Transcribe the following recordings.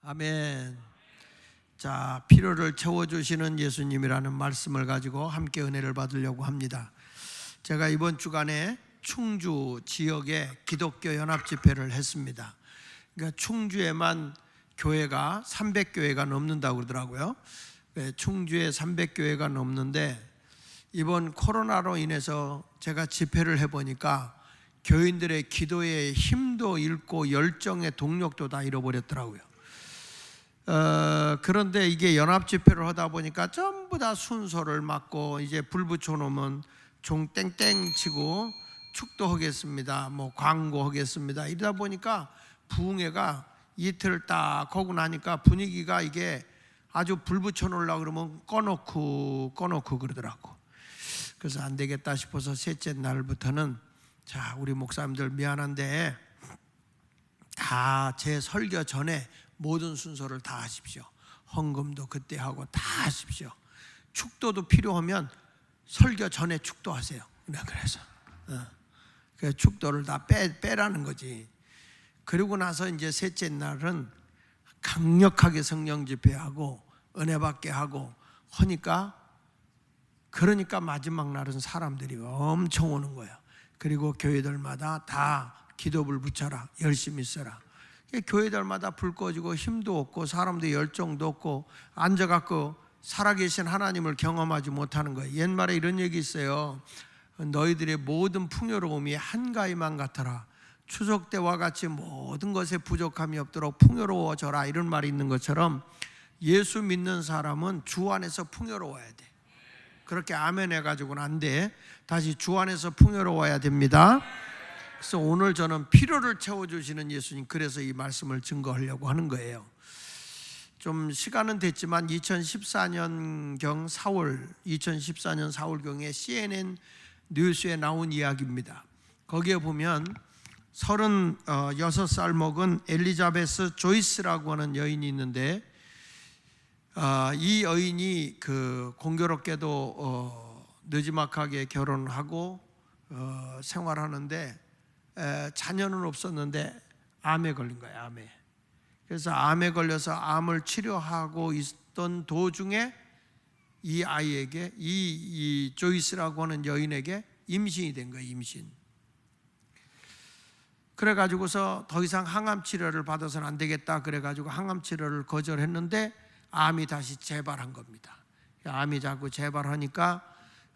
아멘. 자, 필요를 채워주시는 예수님이라는 말씀을 가지고 함께 은혜를 받으려고 합니다. 제가 이번 주간에 충주 지역에 기독교 연합 집회를 했습니다. 그러니까 충주에만 교회가 300교회가 넘는다고 그러더라고요. 충주에 300교회가 넘는데 이번 코로나로 인해서 제가 집회를 해보니까 교인들의 기도의 힘도 잃고 열정의 동력도 다 잃어버렸더라고요. 그런데 이게 연합 집회를 하다 보니까 전부 다 순서를 맡고 이제 불 붙여놓으면 종 땡땡 치고 축도하겠습니다, 뭐 광고하겠습니다, 이러다 보니까 부흥회가 이틀 딱 하고 나니까 분위기가 이게 아주 불 붙여놓으려고 그러면 꺼놓고 그러더라고. 그래서 안 되겠다 싶어서 셋째 날부터는 자, 우리 목사님들 미안한데 다 제 설교 전에 모든 순서를 다 하십시오. 헌금도 그때 하고 다 하십시오. 축도도 필요하면 설교 전에 축도하세요. 그래서 그 축도를 다 빼라는 거지. 그리고 나서 이제 셋째 날은 강력하게 성령 집회하고 은혜 받게 하고 하니까, 그러니까 마지막 날은 사람들이 엄청 오는 거예요. 그리고 교회들마다 다 기도불 붙여라, 열심히 써라. 교회들마다 불 꺼지고 힘도 없고 사람도 열정도 없고 앉아갖고 살아계신 하나님을 경험하지 못하는 거예요. 옛말에 이런 얘기 있어요. 너희들의 모든 풍요로움이 한가위만 같아라. 추석 때와 같이 모든 것에 부족함이 없도록 풍요로워져라, 이런 말이 있는 것처럼 예수 믿는 사람은 주 안에서 풍요로워야 돼. 그렇게 아멘 해가지고는 안 돼. 다시 주 안에서 풍요로워야 됩니다. 그래서 오늘 저는 필요를 채워주시는 예수님, 그래서 이 말씀을 증거하려고 하는 거예요. 좀 시간은 됐지만 2014년 4월경에 CNN 뉴스에 나온 이야기입니다. 거기에 보면 36살 먹은 엘리자베스 조이스라고 하는 여인이 있는데, 이 여인이 공교롭게도 느지막하게 결혼하고 생활하는데 자녀는 없었는데 암에 걸린 거예요. 암에. 그래서 암에 걸려서 암을 치료하고 있던 도중에 이 아이에게, 이 조이스라고 하는 여인에게 임신이 된 거예요. 임신. 그래가지고서 더 이상 항암 치료를 받아서는 안 되겠다 그래가지고 항암 치료를 거절했는데 암이 다시 재발한 겁니다. 암이 자꾸 재발하니까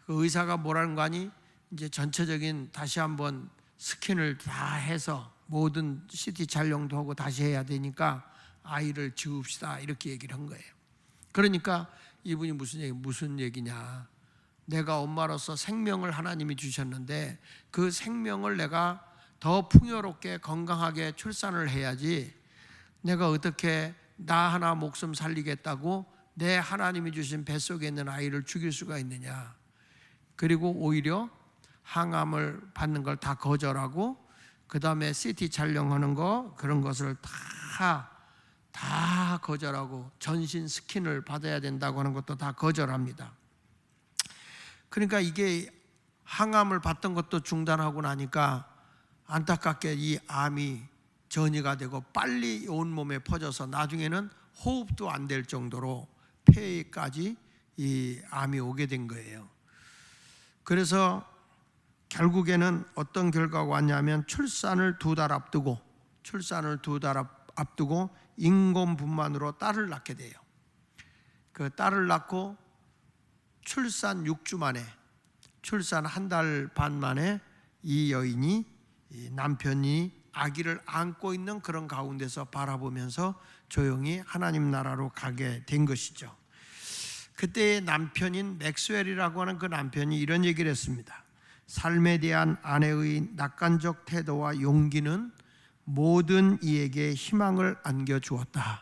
그 의사가 뭐라는 거 아니? 이제 전체적인 다시 한번 스캔을 다 해서 모든 CT 촬영도 하고 다시 해야 되니까 아이를 지웁시다, 이렇게 얘기를 한 거예요. 그러니까 이분이 무슨 얘기냐, 내가 엄마로서 생명을 하나님이 주셨는데 그 생명을 내가 더 풍요롭게 건강하게 출산을 해야지, 내가 어떻게 나 하나 목숨 살리겠다고 내 하나님이 주신 뱃속에 있는 아이를 죽일 수가 있느냐. 그리고 오히려 항암을 받는 걸 다 거절하고, 그 다음에 CT 촬영하는 거, 그런 것을 다 거절하고 전신 스킨을 받아야 된다고 하는 것도 다 거절합니다. 그러니까 이게 항암을 받던 것도 중단하고 나니까 안타깝게 이 암이 전이가 되고 빨리 온몸에 퍼져서 나중에는 호흡도 안 될 정도로 폐까지 이 암이 오게 된 거예요. 그래서 결국에는 어떤 결과가 왔냐면 출산을 2달 앞두고 인공분만으로 딸을 낳게 돼요. 그 딸을 낳고 출산 6주 만에, 출산 1달 반 만에 이 여인이, 이 남편이 아기를 안고 있는 그런 가운데서 바라보면서 조용히 하나님 나라로 가게 된 것이죠. 그때의 남편인 맥스웰이라고 하는 그 남편이 이런 얘기를 했습니다. 삶에 대한 아내의 낙관적 태도와 용기는 모든 이에게 희망을 안겨주었다.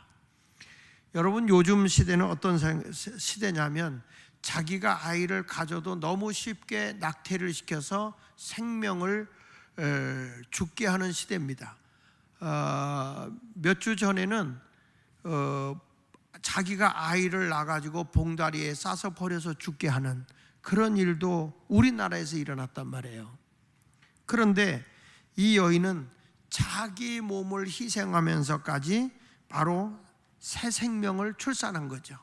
여러분, 요즘 시대는 어떤 시대냐면 자기가 아이를 가져도 너무 쉽게 낙태를 시켜서 생명을 죽게 하는 시대입니다. 몇 주 전에는 자기가 아이를 낳아가지고 봉다리에 싸서 버려서 죽게 하는 그런 일도 우리나라에서 일어났단 말이에요. 그런데 이 여인은 자기 몸을 희생하면서까지 바로 새 생명을 출산한 거죠.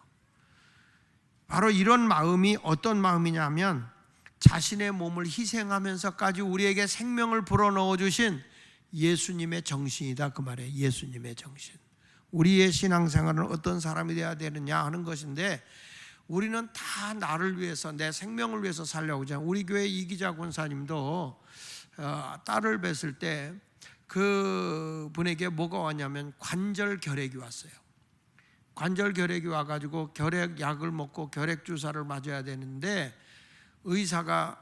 바로 이런 마음이 어떤 마음이냐면 자신의 몸을 희생하면서까지 우리에게 생명을 불어넣어 주신 예수님의 정신이다, 그 말이에요. 예수님의 정신. 우리의 신앙생활은 어떤 사람이 되어야 되느냐 하는 것인데, 우리는 다 나를 위해서, 내 생명을 위해서 살려고 하잖아요. 우리 교회 이기자 권사님도 딸을 뵀을 때 그 분에게 뭐가 왔냐면 관절 결핵이 왔어요. 관절 결핵이 와가지고 결핵 약을 먹고 결핵 주사를 맞아야 되는데, 의사가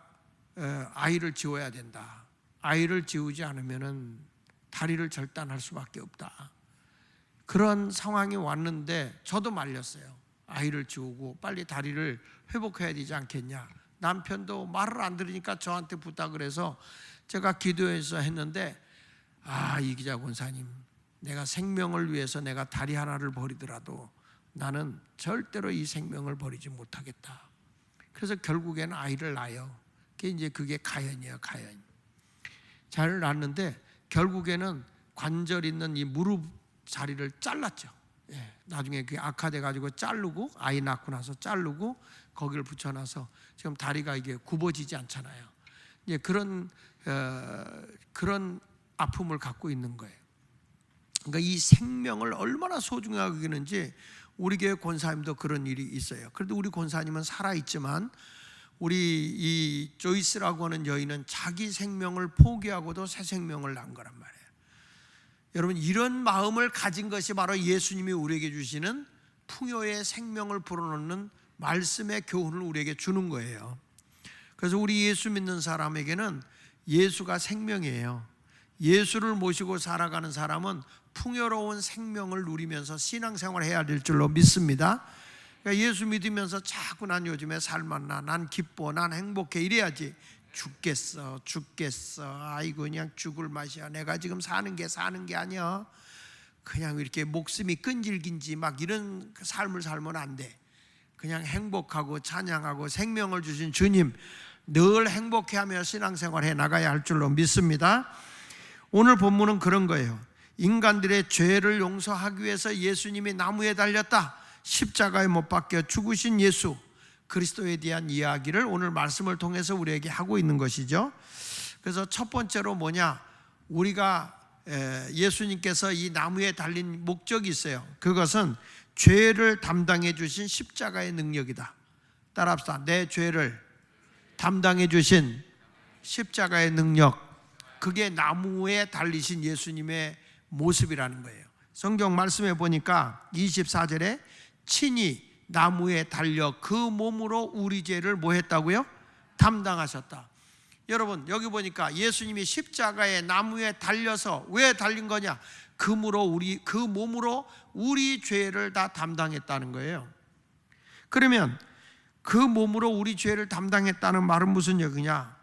아이를 지워야 된다. 아이를 지우지 않으면은 다리를 절단할 수밖에 없다. 그런 상황이 왔는데 저도 말렸어요. 아이를 지우고 빨리 다리를 회복해야 되지 않겠냐. 남편도 말을 안 들으니까 저한테 부탁을 해서 제가 기도해서 했는데, 이 기자 권사님, 내가 생명을 위해서 내가 다리 하나를 버리더라도 나는 절대로 이 생명을 버리지 못하겠다. 그래서 결국에는 아이를 낳아요. 그게 가연이에요, 가연. 잘 낳았는데 결국에는 관절 있는 이 무릎 자리를 잘랐죠. 나중에 그게 악화돼 가지고 자르고, 아이 낳고 나서 자르고 거기를 붙여놔서 지금 다리가 이게 굽어지지 않잖아요. 그런 아픔을 갖고 있는 거예요. 그러니까 이 생명을 얼마나 소중하게 여기는지 우리 교회 권사님도 그런 일이 있어요. 그래도 우리 권사님은 살아있지만 우리 이 조이스라고 하는 여인은 자기 생명을 포기하고도 새 생명을 낳은 거란 말이에요. 여러분, 이런 마음을 가진 것이 바로 예수님이 우리에게 주시는 풍요의 생명을 불어넣는 말씀의 교훈을 우리에게 주는 거예요. 그래서 우리 예수 믿는 사람에게는 예수가 생명이에요. 예수를 모시고 살아가는 사람은 풍요로운 생명을 누리면서 신앙생활을 해야 될 줄로 믿습니다. 그러니까 예수 믿으면서 자꾸 난 요즘에 살맛나, 난 기뻐, 난 행복해 이래야지. 죽겠어 아이고 그냥 죽을 맛이야. 내가 지금 사는 게 아니야. 그냥 이렇게 목숨이 끈질긴지 막 이런 삶을 살면 안 돼. 그냥 행복하고 찬양하고 생명을 주신 주님 늘 행복해하며 신앙생활 해 나가야 할 줄로 믿습니다. 오늘 본문은 그런 거예요. 인간들의 죄를 용서하기 위해서 예수님이 나무에 달렸다. 십자가에 못 박혀 죽으신 예수 그리스도에 대한 이야기를 오늘 말씀을 통해서 우리에게 하고 있는 것이죠. 그래서 첫 번째로 뭐냐, 우리가 예수님께서 이 나무에 달린 목적이 있어요. 그것은 죄를 담당해 주신 십자가의 능력이다. 따라합시다. 내 죄를 담당해 주신 십자가의 능력, 그게 나무에 달리신 예수님의 모습이라는 거예요. 성경 말씀에 보니까 24절에 친히 나무에 달려 그 몸으로 우리 죄를 뭐 했다고요? 담당하셨다. 여러분, 여기 보니까 예수님이 십자가에 나무에 달려서 왜 달린 거냐? 그 몸으로 우리 죄를 다 담당했다는 거예요. 그러면 그 몸으로 우리 죄를 담당했다는 말은 무슨 얘기냐?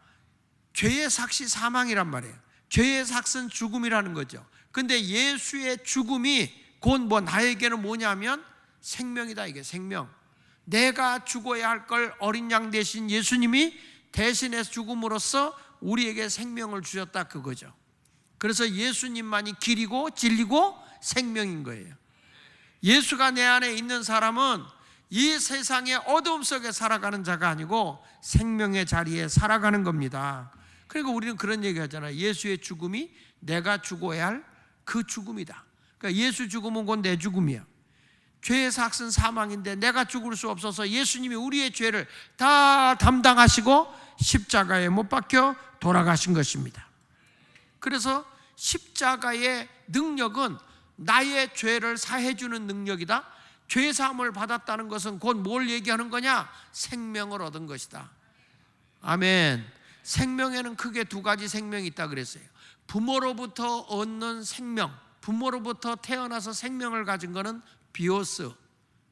죄의 삭시 사망이란 말이에요. 죄의 삭은 죽음이라는 거죠. 근데 예수의 죽음이 곧 나에게는 뭐냐면 생명이다. 이게 생명. 내가 죽어야 할 걸 어린 양 대신 예수님이 대신해서 죽음으로써 우리에게 생명을 주셨다, 그거죠. 그래서 예수님만이 길이고 진리고 생명인 거예요. 예수가 내 안에 있는 사람은 이 세상의 어둠 속에 살아가는 자가 아니고 생명의 자리에 살아가는 겁니다. 그리고 우리는 그런 얘기 하잖아요. 예수의 죽음이 내가 죽어야 할 그 죽음이다. 그러니까 예수 죽음은 곧 내 죽음이야. 죄의 삭은 사망인데 내가 죽을 수 없어서 예수님이 우리의 죄를 다 담당하시고 십자가에 못 박혀 돌아가신 것입니다. 그래서 십자가의 능력은 나의 죄를 사해주는 능력이다. 죄 사함을 받았다는 것은 곧 뭘 얘기하는 거냐? 생명을 얻은 것이다. 아멘. 생명에는 크게 두 가지 생명이 있다 그랬어요. 부모로부터 얻는 생명, 부모로부터 태어나서 생명을 가진 것은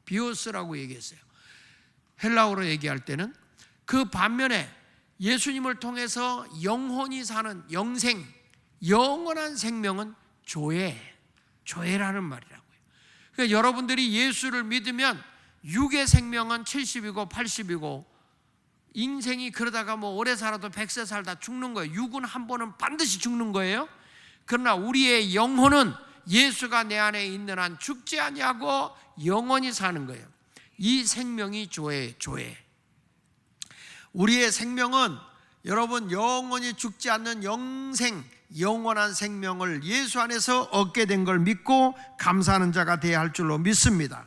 비오스라고 얘기했어요. 헬라어로 얘기할 때는. 그 반면에 예수님을 통해서 영혼이 사는 영생, 영원한 생명은 조회라는 말이라고요. 그러니까 여러분들이 예수를 믿으면 육의 생명은 70이고 80이고 인생이 그러다가 오래 살아도 100세 살다 죽는 거예요. 육은 한 번은 반드시 죽는 거예요. 그러나 우리의 영혼은 예수가 내 안에 있는 한 죽지 아니하고 영원히 사는 거예요. 이 생명이 조회. 우리의 생명은 여러분 영원히 죽지 않는 영원한 생명을 예수 안에서 얻게 된 걸 믿고 감사하는 자가 되어야 할 줄로 믿습니다.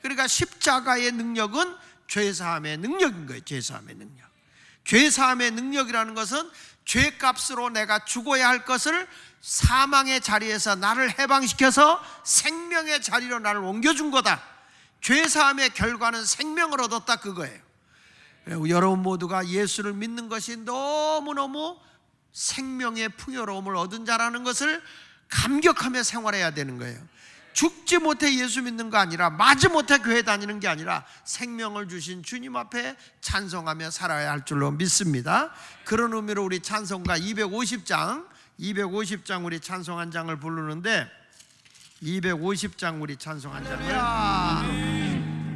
그러니까 십자가의 능력은 죄사함의 능력인 거예요. 죄사함의 능력. 죄사함의 능력이라는 것은 죄값으로 내가 죽어야 할 것을 사망의 자리에서 나를 해방시켜서 생명의 자리로 나를 옮겨준 거다. 죄사함의 결과는 생명을 얻었다, 그거예요. 여러분 모두가 예수를 믿는 것이 너무너무 생명의 풍요로움을 얻은 자라는 것을 감격하며 생활해야 되는 거예요. 죽지 못해 예수 믿는 거 아니라, 마지 못해 교회 다니는 게 아니라 생명을 주신 주님 앞에 찬송하며 살아야 할 줄로 믿습니다. 그런 의미로 우리 찬송가 250장 우리 찬송 한 장을 부르는데, 250장 우리 찬송 한 장을,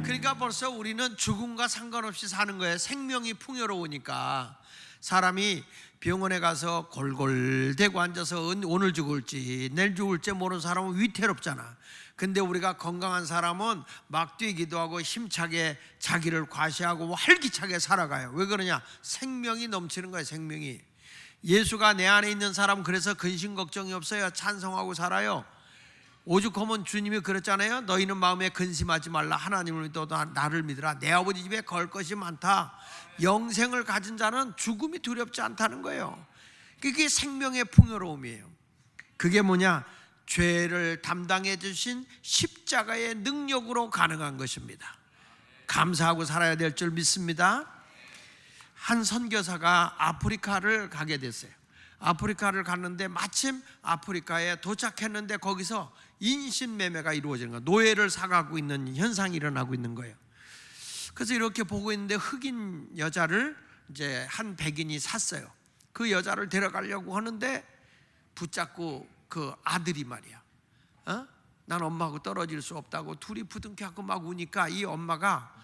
그러니까 벌써 우리는 죽음과 상관없이 사는 거예요. 생명이 풍요로우니까. 사람이 병원에 가서 골골대고 앉아서 오늘 죽을지 내일 죽을지 모르는 사람은 위태롭잖아. 근데 우리가 건강한 사람은 막 뛰기도 하고 힘차게 자기를 과시하고 활기차게 살아가요. 왜 그러냐? 생명이 넘치는 거예요. 생명이. 예수가 내 안에 있는 사람, 그래서 근심 걱정이 없어요. 찬송하고 살아요. 오죽하면 주님이 그랬잖아요. 너희는 마음에 근심하지 말라. 하나님을 믿어 나를 믿으라. 내 아버지 집에 걸 것이 많다. 영생을 가진 자는 죽음이 두렵지 않다는 거예요. 그게 생명의 풍요로움이에요. 그게 뭐냐? 죄를 담당해 주신 십자가의 능력으로 가능한 것입니다. 감사하고 살아야 될 줄 믿습니다. 한 선교사가 아프리카를 가게 됐어요. 아프리카를 갔는데 마침 아프리카에 도착했는데 거기서 인신매매가 이루어지는 거예요. 노예를 사가고 있는 현상이 일어나고 있는 거예요. 그래서 이렇게 보고 있는데 흑인 여자를 이제 한 백인이 샀어요. 그 여자를 데려가려고 하는데 붙잡고 그 아들이 말이야, 난 엄마하고 떨어질 수 없다고 둘이 부둥켜갖고 막 우니까 이 엄마가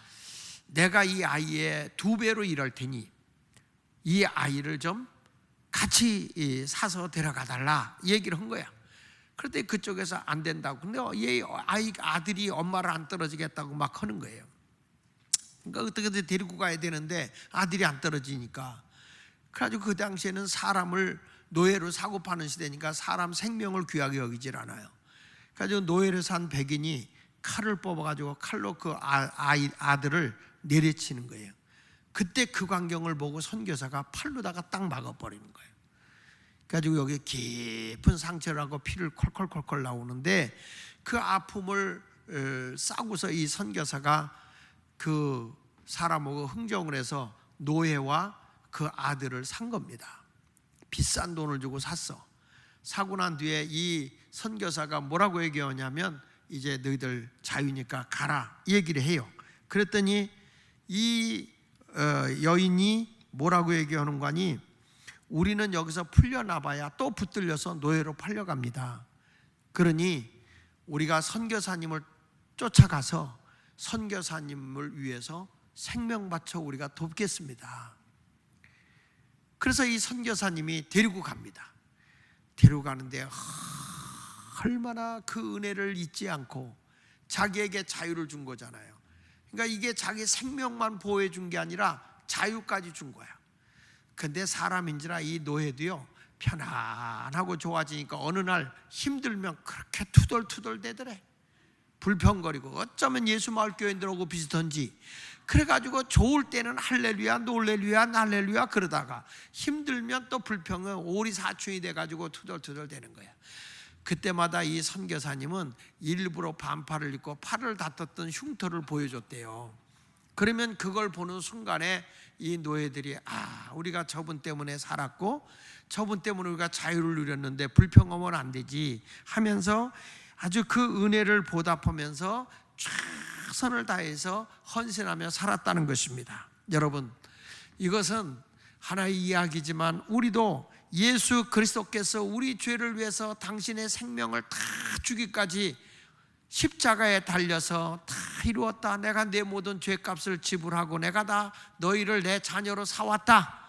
내가 이 아이의 2배로 일할 테니 이 아이를 좀 같이 사서 데려가 달라 얘기를 한 거야. 그런데 그쪽에서 안 된다고. 근데 아들이 엄마를 안 떨어지겠다고 막 하는 거예요. 그러니까 어떻게든 데리고 가야 되는데 아들이 안 떨어지니까. 그래가지고 그 당시에는 사람을 노예로 사고 파는 시대니까 사람 생명을 귀하게 여기질 않아요. 그래가지고 노예를 산 백인이 칼을 뽑아가지고 칼로 그 아들을 내리치는 거예요. 그때 그 광경을 보고 선교사가 팔로다가 딱 막아버리는 거예요. 그래가지고 여기 깊은 상처를 하고 피를 콜콜콜콜 나오는데 그 아픔을 싸고서 이 선교사가 그 사람하고 흥정을 해서 노예와 그 아들을 산 겁니다. 비싼 돈을 주고 샀어. 사고 난 뒤에 이 선교사가 뭐라고 얘기하냐면 이제 너희들 자유니까 가라 이 얘기를 해요. 그랬더니 이 여인이 뭐라고 얘기하는 거니, 우리는 여기서 풀려나봐야 또 붙들려서 노예로 팔려갑니다. 그러니 우리가 선교사님을 쫓아가서 선교사님을 위해서 생명 바쳐 우리가 돕겠습니다. 그래서 이 선교사님이 데리고 갑니다. 데리고 가는데 얼마나 그 은혜를 잊지 않고 자기에게 자유를 준 거잖아요. 그러니까 이게 자기 생명만 보호해 준 게 아니라 자유까지 준 거야. 근데 사람인지라 이 노예도요 편안하고 좋아지니까 어느 날 힘들면 그렇게 투덜투덜 대더래. 불평거리고 어쩌면 예수마을교인들하고 비슷한지. 그래가지고 좋을 때는 할렐루야 놀렐루야 날렐루야 그러다가 힘들면 또 불평은 오리사춘이 돼가지고 투덜투덜 대는 거야. 그때마다 이 선교사님은 일부러 반팔을 입고 팔을 다퉜던 흉터를 보여줬대요. 그러면 그걸 보는 순간에 이 노예들이 우리가 저분 때문에 살았고 저분 때문에 우리가 자유를 누렸는데 불평하면 안 되지 하면서 아주 그 은혜를 보답하면서 최선을 다해서 헌신하며 살았다는 것입니다. 여러분, 이것은 하나의 이야기지만 우리도 예수 그리스도께서 우리 죄를 위해서 당신의 생명을 다 주기까지 십자가에 달려서 다 이루었다. 내가 내 모든 죄값을 지불하고 내가 다 너희를 내 자녀로 사왔다.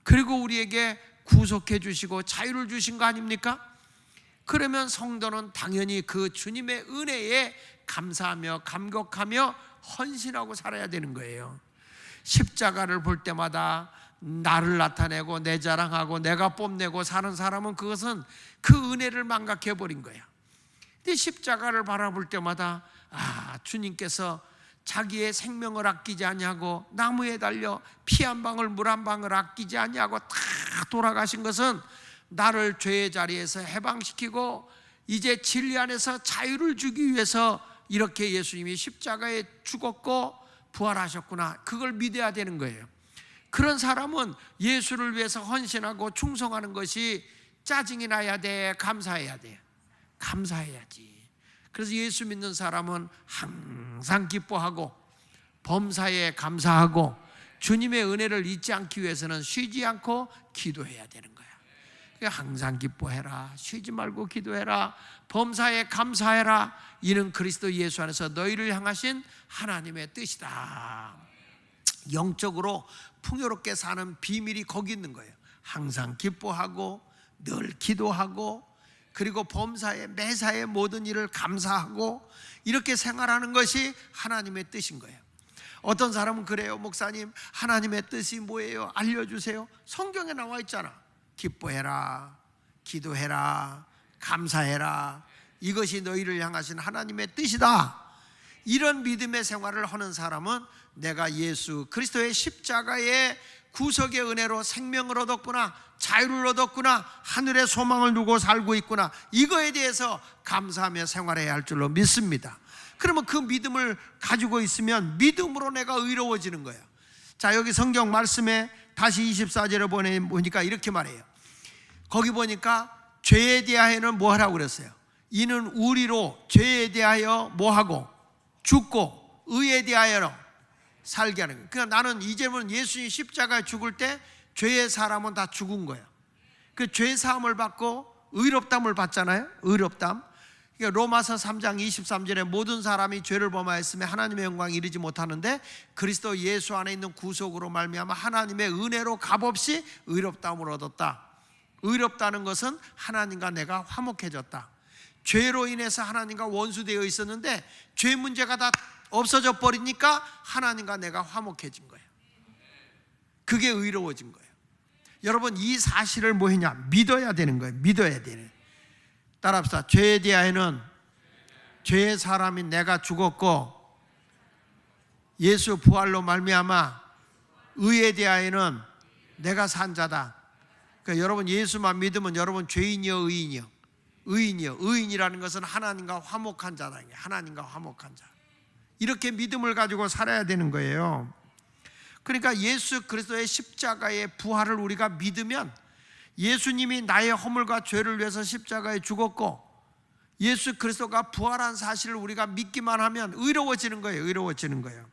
그리고 우리에게 구속해 주시고 자유를 주신 거 아닙니까? 그러면 성도는 당연히 그 주님의 은혜에 감사하며 감격하며 헌신하고 살아야 되는 거예요. 십자가를 볼 때마다 나를 나타내고 내 자랑하고 내가 뽐내고 사는 사람은 그것은 그 은혜를 망각해 버린 거야. 근데 십자가를 바라볼 때마다 주님께서 자기의 생명을 아끼지 아니하고 나무에 달려 피 한 방울 물 한 방울 아끼지 아니하고 다 돌아가신 것은 나를 죄의 자리에서 해방시키고 이제 진리 안에서 자유를 주기 위해서 이렇게 예수님이 십자가에 죽었고 부활하셨구나, 그걸 믿어야 되는 거예요. 그런 사람은 예수를 위해서 헌신하고 충성하는 것이 짜증이 나야 돼, 감사해야 돼? 감사해야지. 그래서 예수 믿는 사람은 항상 기뻐하고 범사에 감사하고 주님의 은혜를 잊지 않기 위해서는 쉬지 않고 기도해야 되는 거야. 그러니까 항상 기뻐해라, 쉬지 말고 기도해라, 범사에 감사해라. 이는 그리스도 예수 안에서 너희를 향하신 하나님의 뜻이다. 영적으로 풍요롭게 사는 비밀이 거기 있는 거예요. 항상 기뻐하고 늘 기도하고 그리고 범사에 매사에 모든 일을 감사하고 이렇게 생활하는 것이 하나님의 뜻인 거예요. 어떤 사람은 그래요. 목사님, 하나님의 뜻이 뭐예요? 알려주세요. 성경에 나와 있잖아. 기뻐해라, 기도해라, 감사해라. 이것이 너희를 향하신 하나님의 뜻이다. 이런 믿음의 생활을 하는 사람은 내가 예수 그리스도의 십자가의 구속의 은혜로 생명을 얻었구나, 자유를 얻었구나, 하늘의 소망을 두고 살고 있구나, 이거에 대해서 감사하며 생활해야 할 줄로 믿습니다. 그러면 그 믿음을 가지고 있으면 믿음으로 내가 의로워지는 거예요. 자, 여기 성경 말씀에 다시 24절에 보니까 이렇게 말해요. 거기 보니까 죄에 대하여는 뭐 하라고 그랬어요? 이는 우리로 죄에 대하여 뭐 하고 죽고 의에 대하여 살게 하는 거예요. 그러니까 나는 이제는 예수님 십자가에 죽을 때 죄의 사람은 다 죽은 거예요. 그 죄 사함을 받고 의롭담을 받잖아요. 의롭담. 그러니까 로마서 3장 23절에 모든 사람이 죄를 범하였으며 하나님의 영광에 이르지 못하는데 그리스도 예수 안에 있는 구속으로 말미암아 하나님의 은혜로 값없이 의롭다움을 얻었다. 의롭다는 것은 하나님과 내가 화목해졌다. 죄로 인해서 하나님과 원수되어 있었는데 죄 문제가 다 없어져 버리니까 하나님과 내가 화목해진 거예요. 그게 의로워진 거예요. 여러분, 이 사실을 뭐 했냐? 믿어야 되는 거예요. 믿어야 되는. 따라합시다. 죄에 대하여는 죄의 사람인 내가 죽었고 예수 부활로 말미암아 의에 대하여는 내가 산 자다. 그러니까 여러분, 예수만 믿으면 여러분 죄인이요 의인이요? 의인이요. 의인이라는 것은 하나님과 화목한 자다. 하나님과 화목한 자. 이렇게 믿음을 가지고 살아야 되는 거예요. 그러니까 예수 그리스도의 십자가의 부활을 우리가 믿으면 예수님이 나의 허물과 죄를 위해서 십자가에 죽었고 예수 그리스도가 부활한 사실을 우리가 믿기만 하면 의로워지는 거예요. 의로워지는 거예요.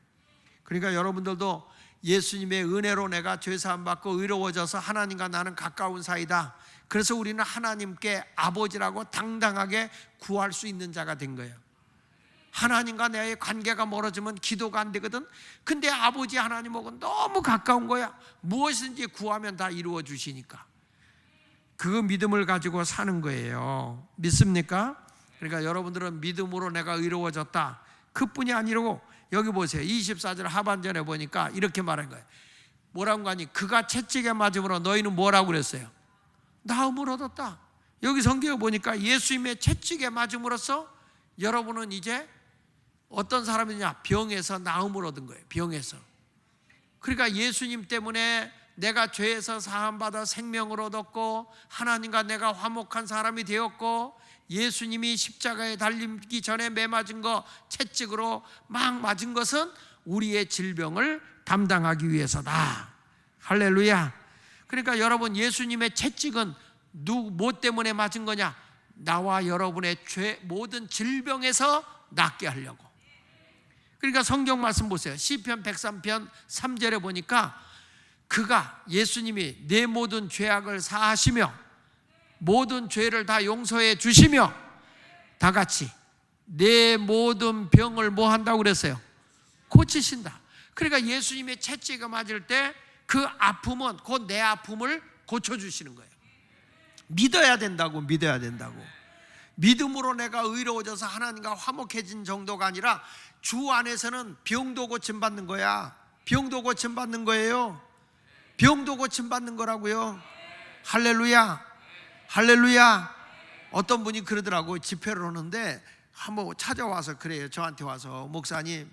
그러니까 여러분들도 예수님의 은혜로 내가 죄사함 받고 의로워져서 하나님과 나는 가까운 사이다. 그래서 우리는 하나님께 아버지라고 당당하게 구할 수 있는 자가 된 거예요. 하나님과 나의 관계가 멀어지면 기도가 안 되거든. 근데 아버지 하나님하고 너무 가까운 거야. 무엇인지 구하면 다 이루어 주시니까. 그 믿음을 가지고 사는 거예요. 믿습니까? 그러니까 여러분들은 믿음으로 내가 의로워졌다, 그뿐이 아니고 여기 보세요. 24절 하반절에 보니까 이렇게 말한 거예요. 뭐라고 하니? 그가 채찍에 맞음으로 너희는 뭐라고 그랬어요? 나음을 얻었다. 여기 성경에 보니까 예수님의 채찍에 맞음으로써 여러분은 이제 어떤 사람이냐? 병에서 나음을 얻은 거예요. 병에서. 그러니까 예수님 때문에 내가 죄에서 사함받아 생명을 얻었고 하나님과 내가 화목한 사람이 되었고 예수님이 십자가에 달리기 전에 매맞은 거 채찍으로 막 맞은 것은 우리의 질병을 담당하기 위해서다. 할렐루야. 그러니까 여러분, 예수님의 채찍은 뭐 때문에 맞은 거냐? 나와 여러분의 죄 모든 질병에서 낫게 하려고. 그러니까 성경 말씀 보세요. 시편 103편 3절에 보니까 그가, 예수님이 내 모든 죄악을 사하시며 모든 죄를 다 용서해 주시며 다 같이 내 모든 병을 뭐 한다고 그랬어요? 고치신다. 그러니까 예수님의 채찍에 맞을 때 그 아픔은 곧 내 아픔을 고쳐주시는 거예요. 믿어야 된다고. 믿어야 된다고. 믿음으로 내가 의로워져서 하나님과 화목해진 정도가 아니라 주 안에서는 병도 고침받는 거야. 병도 고침받는 거예요. 병도 고침받는 거라고요. 할렐루야, 할렐루야. 어떤 분이 그러더라고. 집회를 오는데 한번 찾아와서 그래요. 저한테 와서, 목사님,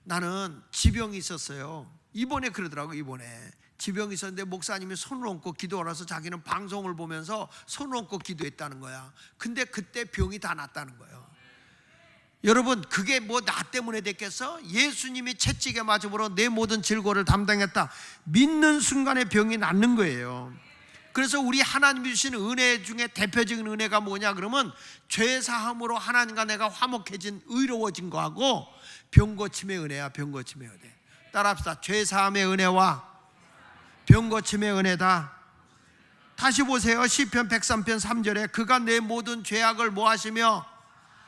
나는 지병이 있었어요. 이번에 그러더라고. 이번에 지병이 있었는데 목사님이 손을 얹고 기도하라서 자기는 방송을 보면서 손을 얹고 기도했다는 거야. 근데 그때 병이 다 났다는 거예요. 여러분, 그게 뭐 나 때문에 됐겠어? 예수님이 채찍에 맞음으로 내 모든 질고를 담당했다. 믿는 순간에 병이 낫는 거예요. 그래서 우리 하나님이 주신 은혜 중에 대표적인 은혜가 뭐냐 그러면 죄사함으로 하나님과 내가 화목해진, 의로워진 거하고 병고침의 은혜야. 병고침의 은혜. 따라합시다. 죄사함의 은혜와 병고침의 은혜다. 다시 보세요. 시편 103편 3절에 그가 내 모든 죄악을 뭐 하시며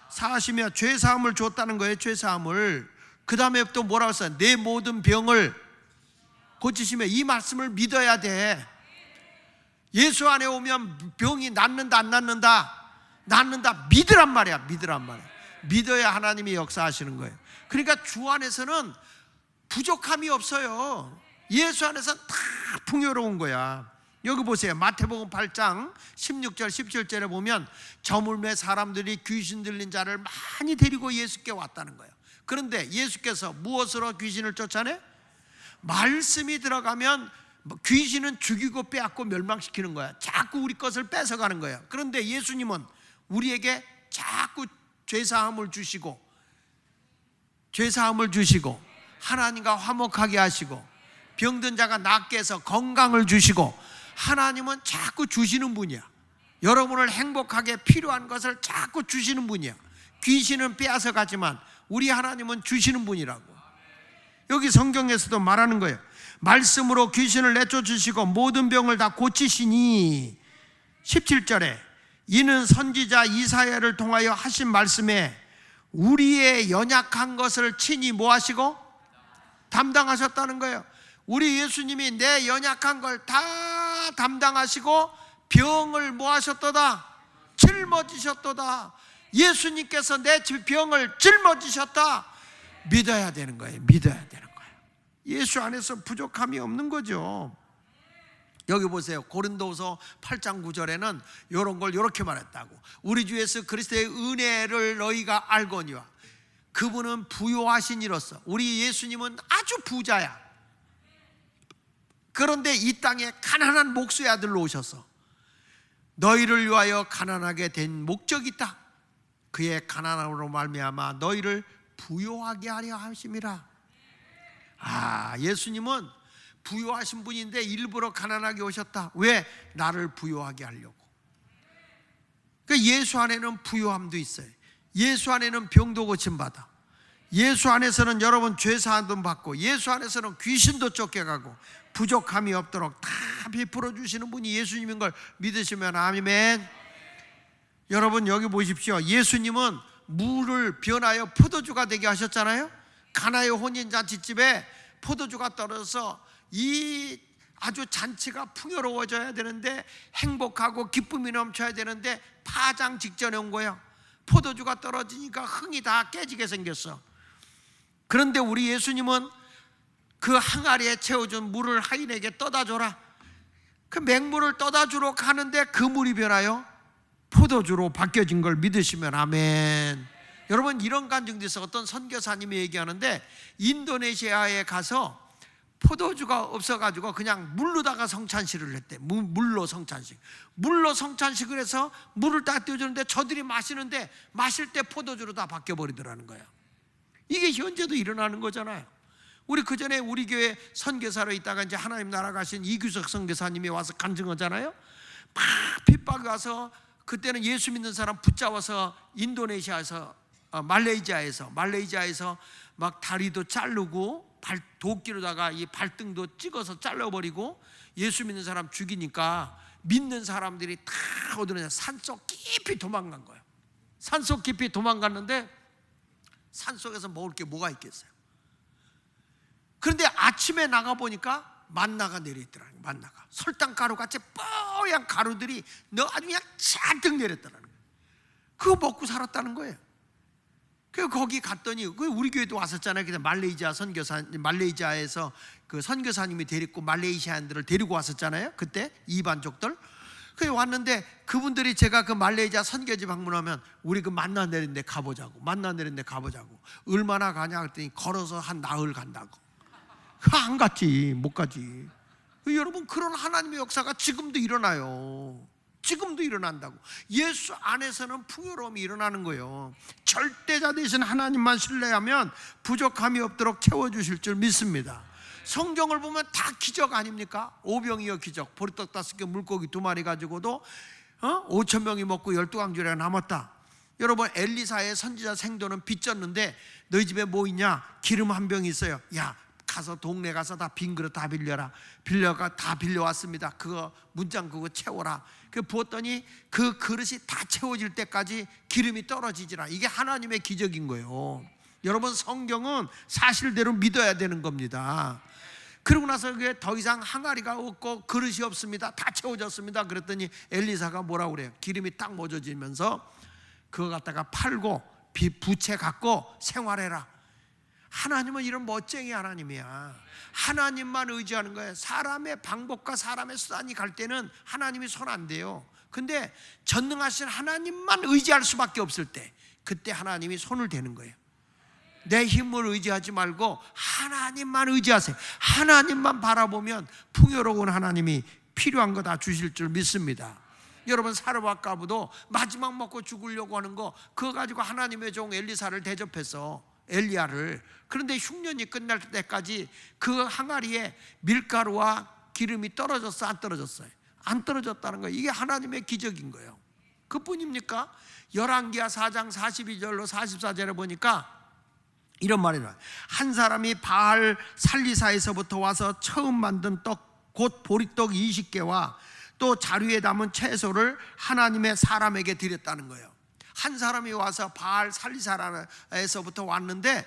사하시며 죄사함을 줬다는 거예요. 죄사함을. 그 다음에 또 뭐라고 했어요? 내 모든 병을 고치시며. 이 말씀을 믿어야 돼. 예수 안에 오면 병이 낫는다 안 낫는다? 낫는다. 믿으란 말이야. 믿으란 말이야. 믿어야 하나님이 역사하시는 거예요. 그러니까 주 안에서는 부족함이 없어요. 예수 안에서는 다 풍요로운 거야. 여기 보세요. 마태복음 8장 16절 17절에 보면 저물매 사람들이 귀신 들린 자를 많이 데리고 예수께 왔다는 거예요. 그런데 예수께서 무엇으로 귀신을 쫓아내? 말씀이 들어가면 귀신은 죽이고 빼앗고 멸망시키는 거야. 자꾸 우리 것을 뺏어가는 거야. 그런데 예수님은 우리에게 자꾸 죄사함을 주시고 하나님과 화목하게 하시고 병든 자가 낫게 해서 건강을 주시고 하나님은 자꾸 주시는 분이야. 여러분을 행복하게 필요한 것을 자꾸 주시는 분이야. 귀신은 빼앗아 가지만 우리 하나님은 주시는 분이라고. 여기 성경에서도 말하는 거예요. 말씀으로 귀신을 내쫓으시고 모든 병을 다 고치시니 17절에 이는 선지자 이사야를 통하여 하신 말씀에 우리의 연약한 것을 친히 뭐 하시고 담당하셨다는 거예요. 우리 예수님이 내 연약한 걸 다 담당하시고 병을 뭐 하셨도다? 짊어지셨도다. 예수님께서 내 병을 짊어지셨다. 믿어야 되는 거예요. 믿어야 되는 거예요. 예수 안에서 부족함이 없는 거죠. 여기 보세요. 고린도후서 8장 9절에는 이런 걸 이렇게 말했다고. 우리 주 예수 그리스도의 은혜를 너희가 알거니와 그분은 부요하신 이로써. 우리 예수님은 아주 부자야. 그런데 이 땅에 가난한 목수의 아들로 오셔서 너희를 위하여 가난하게 된 목적이 있다. 그의 가난함으로 말미암아 너희를 부요하게 하려 하심이라. 예수님은 부요하신 분인데 일부러 가난하게 오셨다. 왜? 나를 부요하게 하려고. 그러니까 예수 안에는 부요함도 있어요. 예수 안에는 병도 고침받아. 예수 안에서는 여러분 죄사함도 받고, 예수 안에서는 귀신도 쫓겨가고, 부족함이 없도록 다 베풀어 주시는 분이 예수님인 걸 믿으시면 아멘. 여러분 여기 보십시오. 예수님은 물을 변하여 포도주가 되게 하셨잖아요. 가나의 혼인잔치집에 포도주가 떨어져서 이 아주 잔치가 풍요로워져야 되는데, 행복하고 기쁨이 넘쳐야 되는데 파장 직전에 온 거예요. 포도주가 떨어지니까 흥이 다 깨지게 생겼어. 그런데 우리 예수님은 그 항아리에 채워준 물을 하인에게 떠다 줘라. 그 맹물을 떠다 주러 가는데 그 물이 변하여 포도주로 바뀌어진 걸 믿으시면 아멘. 여러분 이런 간증도 있어. 어떤 선교사님이 얘기하는데 인도네시아에 가서 포도주가 없어가지고 그냥 물로다가 성찬식을 했대. 물로 성찬식을 해서 물을 딱 띄워주는데 저들이 마시는데 마실 때 포도주로 다 바뀌어버리더라는 거예요. 이게 현재도 일어나는 거잖아요. 우리 그전에 우리 교회 선교사로 있다가 이제 하나님 나라 가신 이규석 선교사님이 와서 간증하잖아요. 막 핍박이 와서 그때는 예수 믿는 사람 붙잡아서 인도네시아에서 말레이시아에서 막 다리도 자르고 도끼로다가 이 발등도 찍어서 잘라버리고 예수 믿는 사람 죽이니까 믿는 사람들이 다 어디냐 산속 깊이 도망간 거예요. 산속 깊이 도망갔는데 산속에서 먹을 게 뭐가 있겠어요. 그런데 아침에 나가보니까 만나가 내려있더라고요. 만나가 설탕가루 같이 뽀얀 가루들이 아주 그냥 잔뜩 내렸더라는 거예요. 그거 먹고 살았다는 거예요. 그 거기 갔더니 우리 교회도 왔었잖아요. 그냥 말레이시아에서 그 선교사님이 데리고 말레이시아인들을 데리고 왔었잖아요. 그때 이반족들. 그 왔는데 그분들이 제가 그 말레이시아 선교지 방문하면 우리 그 만나 내린 데 가보자고. 얼마나 가냐 그랬더니 걸어서 한 나흘 간다고. 안 갔지, 못 가지. 여러분, 그런 하나님의 역사가 지금도 일어나요. 지금도 일어난다고. 예수 안에서는 풍요로움이 일어나는 거예요. 절대자 되신 하나님만 신뢰하면 부족함이 없도록 채워주실 줄 믿습니다. 성경을 보면 다 기적 아닙니까? 오병이어 기적. 보리떡 5개 물고기 2마리 가지고도 5,000명이 먹고 12강조리가 남았다. 여러분, 엘리사의 선지자 생도는 빚졌는데 너희 집에 뭐 있냐? 기름 한 병 있어요. 야, 가서 동네 가서 다 빈 그릇 다 빌려라. 다 빌려왔습니다. 그거 문장 그거 채워라. 그 부었더니 그 그릇이 다 채워질 때까지 기름이 떨어지지라. 이게 하나님의 기적인 거예요. 여러분, 성경은 사실대로 믿어야 되는 겁니다. 그러고 나서 그게 더 이상 항아리가 없고 그릇이 없습니다. 다 채워졌습니다. 그랬더니 엘리사가 뭐라고 그래요? 기름이 딱 멎어지면서 그거 갖다가 팔고 부채 갖고 생활해라. 하나님은 이런 멋쟁이 하나님이야. 하나님만 의지하는 거예요. 사람의 방법과 사람의 수단이 갈 때는 하나님이 손 안 대요. 근데 전능하신 하나님만 의지할 수밖에 없을 때, 그때 하나님이 손을 대는 거예요. 내 힘을 의지하지 말고 하나님만 의지하세요. 하나님만 바라보면 풍요로운 하나님이 필요한 거 다 주실 줄 믿습니다. 여러분, 사르밧가부도 마지막 먹고 죽으려고 하는 거 그거 가지고 하나님의 종 엘리사를 대접해서 엘리야를. 그런데 흉년이 끝날 때까지 그 항아리에 밀가루와 기름이 떨어졌어, 안 떨어졌어요? 안 떨어졌다는 거예요. 이게 하나님의 기적인 거예요. 그뿐입니까? 열왕기하 4장 42절로 44절에 보니까 이런 말이 나와요. 한 사람이 바알 살리사에서부터 와서 처음 만든 떡 곧 보리떡 20개와 또 자루에 담은 채소를 하나님의 사람에게 드렸다는 거예요. 한 사람이 와서 바알 살리사에서부터 왔는데,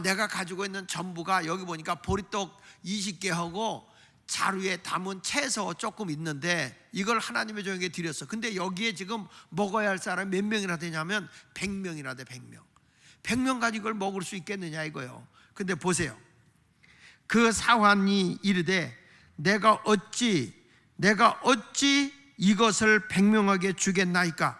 내가 가지고 있는 전부가 여기 보니까 보리떡 20개하고 자루에 담은 채소 조금 있는데 이걸 하나님의 종에게 드렸어. 근데 여기에 지금 먹어야 할 사람이 몇 명이나 되냐면 100명이나 돼. 100명 가지고 이걸 먹을 수 있겠느냐 이거요. 근데 보세요. 그 사환이 이르되 내가 어찌 이것을 100명에게 주겠나이까?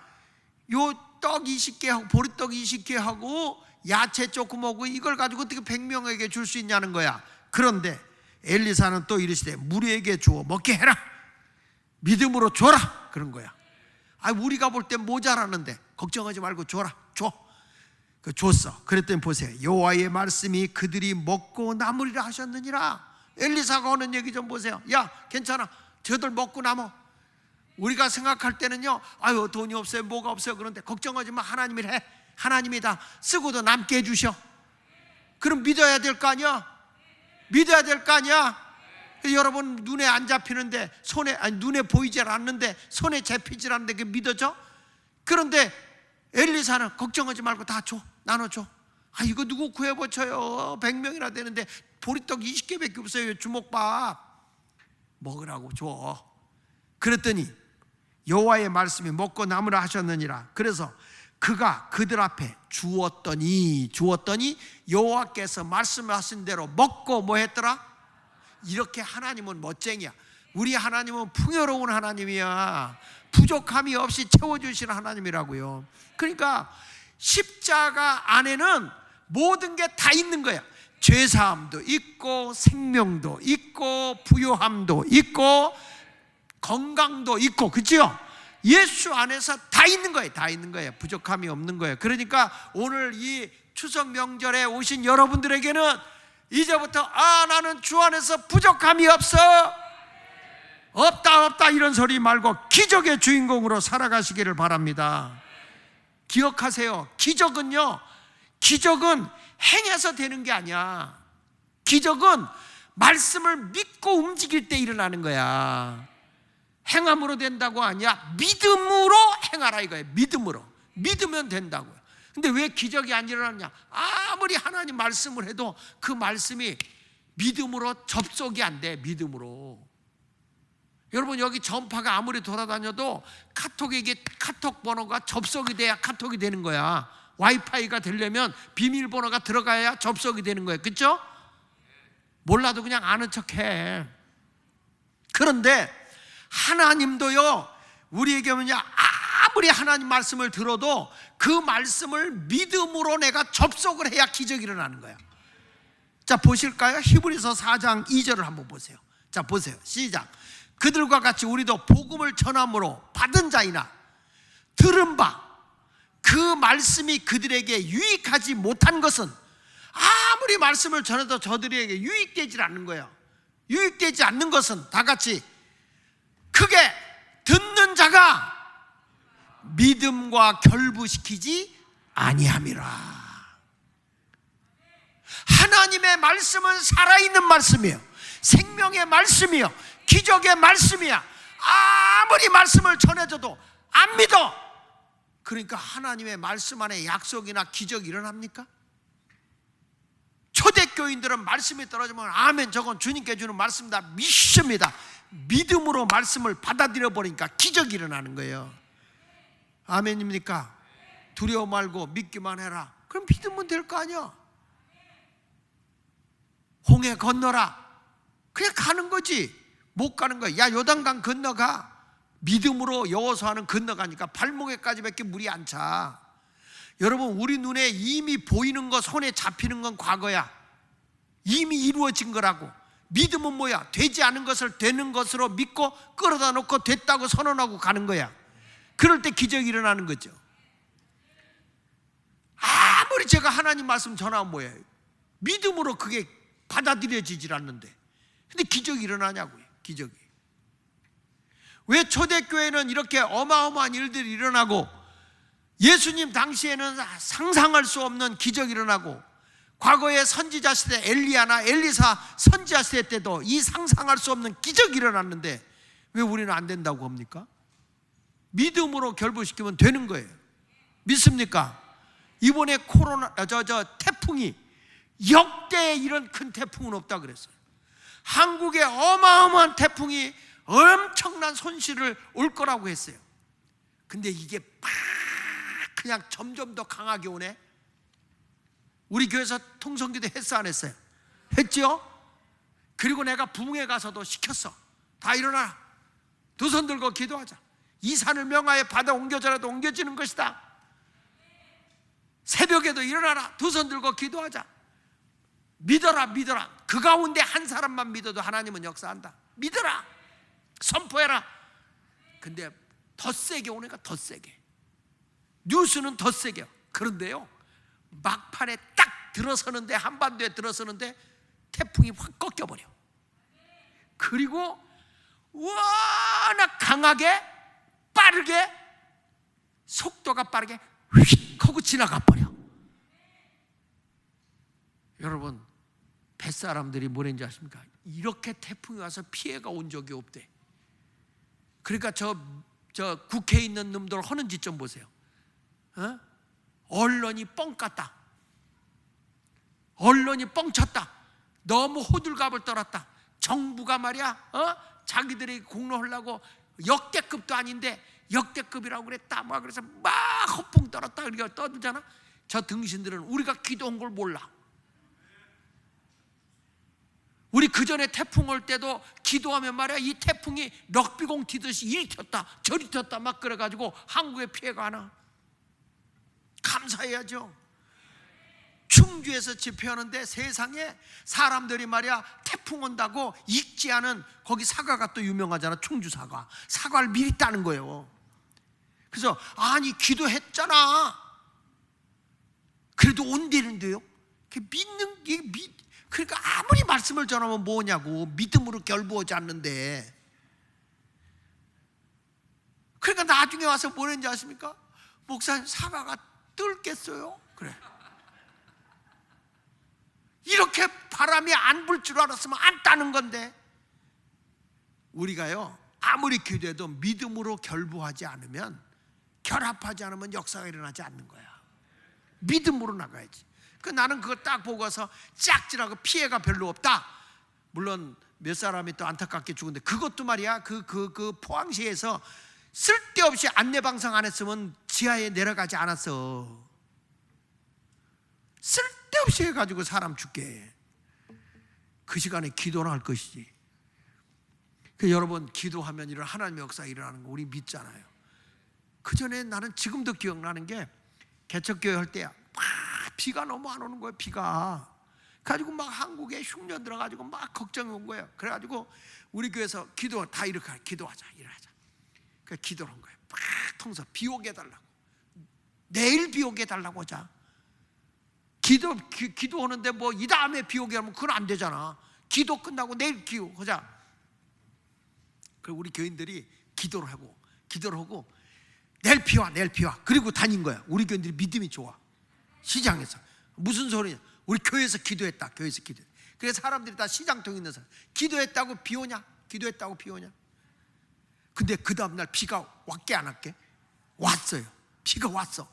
요 떡 20개하고 보리떡 20개하고 야채 조금하고 이걸 가지고 어떻게 100명에게 줄 수 있냐는 거야. 그런데 엘리사는 또 이르시되 무리에게 주어 먹게 해라. 믿음으로 줘라. 그런 거야. 우리가 볼 때 모자라는데 걱정하지 말고 줘라. 줬어. 그랬더니 보세요. 여호와의 말씀이 그들이 먹고 남으리라 하셨느니라. 엘리사가 하는 얘기 좀 보세요. 야, 괜찮아. 저들 먹고 남어. 우리가 생각할 때는요, 돈이 없어요, 뭐가 없어요. 그런데 걱정하지 마. 하나님이 해. 하나님이 다 쓰고도 남게 해주셔. 그럼 믿어야 될 거 아니야? 믿어야 될 거 아니야? 여러분, 눈에 안 잡히는데 눈에 보이질 않는데 손에 잡히질 않는데 그게 믿어져? 그런데 엘리사는 걱정하지 말고 다 줘. 나눠줘. 이거 누구 구해보쳐요? 100명이나 되는데 보리떡 20개밖에 없어요. 주먹밥 먹으라고 줘. 그랬더니 여호와의 말씀이 먹고 남으라 하셨느니라. 그래서 그가 그들 앞에 주었더니 여호와께서 말씀하신 대로 먹고 뭐 했더라? 이렇게 하나님은 멋쟁이야. 우리 하나님은 풍요로운 하나님이야. 부족함이 없이 채워주시는 하나님이라고요. 그러니까 십자가 안에는 모든 게 다 있는 거야. 죄사함도 있고 생명도 있고 부요함도 있고 건강도 있고, 그렇죠? 예수 안에서 다 있는 거예요. 다 있는 거예요. 부족함이 없는 거예요. 그러니까 오늘 이 추석 명절에 오신 여러분들에게는 이제부터 나는 주 안에서 부족함이 없다 이런 소리 말고 기적의 주인공으로 살아가시기를 바랍니다. 기억하세요. 기적은 행해서 되는 게 아니야. 기적은 말씀을 믿고 움직일 때 일어나는 거야. 행함으로 된다고 아니야. 믿음으로 행하라 이거예요. 믿으면 된다고요. 근데 왜 기적이 안 일어나냐? 아무리 하나님 말씀을 해도 그 말씀이 믿음으로 접속이 안 돼. 믿음으로 여러분, 여기 전파가 아무리 돌아다녀도 카톡에게 카톡 번호가 접속이 돼야 카톡이 되는 거야. 와이파이가 되려면 비밀번호가 들어가야 접속이 되는 거예요. 그렇죠? 몰라도 그냥 아는 척해. 그런데 하나님도요, 우리에게 아무리 하나님 말씀을 들어도 그 말씀을 믿음으로 내가 접속을 해야 기적이 일어나는 거야. 자, 보실까요? 히브리서 4장 2절을 한번 보세요. 자, 보세요. 시작. 그들과 같이 우리도 복음을 전함으로 받은 자이나 들은 바 그 말씀이 그들에게 유익하지 못한 것은, 아무리 말씀을 전해도 저들에게 유익되지 않는 거예요. 유익되지 않는 것은 다 같이 크게 듣는 자가 믿음과 결부시키지 아니함이라. 하나님의 말씀은 살아있는 말씀이에요. 생명의 말씀이요, 기적의 말씀이야. 아무리 말씀을 전해줘도 안 믿어. 그러니까 하나님의 말씀 안에 약속이나 기적이 일어납니까? 초대교인들은 말씀이 떨어지면 아멘, 저건 주님께 주는 말씀이다, 믿습니다. 믿음으로 말씀을 받아들여 버리니까 기적이 일어나는 거예요. 아멘입니까? 두려워 말고 믿기만 해라. 그럼 믿으면 될 거 아니야. 홍해 건너라. 그냥 가는 거지. 못 가는 거야. 야, 요단강 건너가. 믿음으로 여호수아는 건너가니까 발목에까지밖에 물이 안 차. 여러분, 우리 눈에 이미 보이는 거, 손에 잡히는 건 과거야. 이미 이루어진 거라고. 믿음은 뭐야? 되지 않은 것을 되는 것으로 믿고 끌어다 놓고 됐다고 선언하고 가는 거야. 그럴 때 기적이 일어나는 거죠. 아무리 제가 하나님 말씀 전하면 뭐예요? 믿음으로 그게 받아들여지질 않는데, 근데 기적이 일어나냐고요. 기적이. 왜 초대교회는 이렇게 어마어마한 일들이 일어나고, 예수님 당시에는 상상할 수 없는 기적이 일어나고, 과거의 선지자 시대 엘리야나 엘리사 선지자 시대 때도 이 상상할 수 없는 기적이 일어났는데 왜 우리는 안 된다고 합니까? 믿음으로 결부시키면 되는 거예요. 믿습니까? 이번에 태풍이 역대 이런 큰 태풍은 없다 그랬어요. 한국에 어마어마한 태풍이 엄청난 손실을 올 거라고 했어요. 근데 이게 막 그냥 점점 더 강하게 오네. 우리 교회에서 통성기도 했어, 안 했어요? 했죠? 그리고 내가 부흥회 가서도 시켰어. 다 일어나라. 두 손 들고 기도하자. 이 산을 명하에 받아 옮겨져라도 옮겨지는 것이다. 새벽에도 일어나라. 두 손 들고 기도하자. 믿어라, 믿어라. 그 가운데 한 사람만 믿어도 하나님은 역사한다. 믿어라. 선포해라. 근데 더 세게 오니까 더 세게. 뉴스는 더 세게. 그런데요, 막판에 딱 들어서는데, 한반도에 들어서는데 태풍이 확 꺾여버려. 그리고 워낙 강하게 빠르게, 속도가 빠르게 휙 하고 지나가 버려. 여러분, 뱃사람들이 뭐랬는지 아십니까? 이렇게 태풍이 와서 피해가 온 적이 없대. 그러니까 저 국회에 있는 놈들 하는 짓 좀 보세요. 언론이 뻥 깠다. 언론이 뻥쳤다. 너무 호들갑을 떨었다. 정부가 말이야, 자기들이 공로하려고 역대급도 아닌데 역대급이라고 그랬다. 그래서 막 허풍 떨었다. 그러니까 떠들잖아. 저 등신들은 우리가 기도한 걸 몰라. 우리 그 전에 태풍 올 때도 기도하면 말이야, 이 태풍이 럭비공 튀듯이 이리 튀었다 저리 튀었다 막 그래가지고 한국에 피해가 하나. 감사해야죠. 충주에서 집회하는데 세상에 사람들이 말이야, 태풍 온다고 익지 않은, 거기 사과가 또 유명하잖아. 충주 사과. 사과를 미리 따는 거예요. 그래서 아니 기도했잖아. 그래도 온대는데요. 믿는 게 그러니까 아무리 말씀을 전하면 뭐냐고. 믿음으로 결부하지 않는데. 그러니까 나중에 와서 뭐랬는지 아십니까? 목사님, 사과가 뜰겠어요? 그래. 이렇게 바람이 안 불 줄 알았으면 안 따는 건데. 우리가요, 아무리 기도해도 믿음으로 결부하지 않으면, 결합하지 않으면 역사가 일어나지 않는 거야. 믿음으로 나가야지. 나는 그거 딱 보고서 짝지라고 피해가 별로 없다. 물론 몇 사람이 또 안타깝게 죽은데 그것도 말이야 그 포항시에서 쓸데없이 안내방송 안 했으면 지하에 내려가지 않았어. 쓸데없이 해가지고 사람 죽게. 그 시간에 기도를 할 것이지. 여러분, 기도하면 이런 하나님의 역사가 일어나는 거 우리 믿잖아요. 그 전에 나는 지금도 기억나는 게 개척교회 할 때야 막 비가 너무 안 오는 거예요. 비가 가지고 막 한국에 흉년 들어가지고 막 걱정이 온 거예요. 그래가지고 우리 교회에서 기도 다 이렇게 기도하자 일하자. 그 기도를 한 거예요. 막 통해서 비 오게 해달라고. 내일 비 오게 해달라고 하자. 기도하는데 뭐 이 다음에 비 오게 하면 그건 안 되잖아. 기도 끝나고 내일 기도하자. 그리고 우리 교인들이 기도를 하고 내일 비 와. 그리고 다닌 거야. 우리 교인들이 믿음이 좋아. 시장에서 무슨 소리냐? 우리 교회에서 기도했다. 그래서 사람들이 다 시장통 있는 사람 기도했다고 비 오냐? 근데 그 다음날 비가 왔게 안 왔게? 왔어요. 비가 왔어.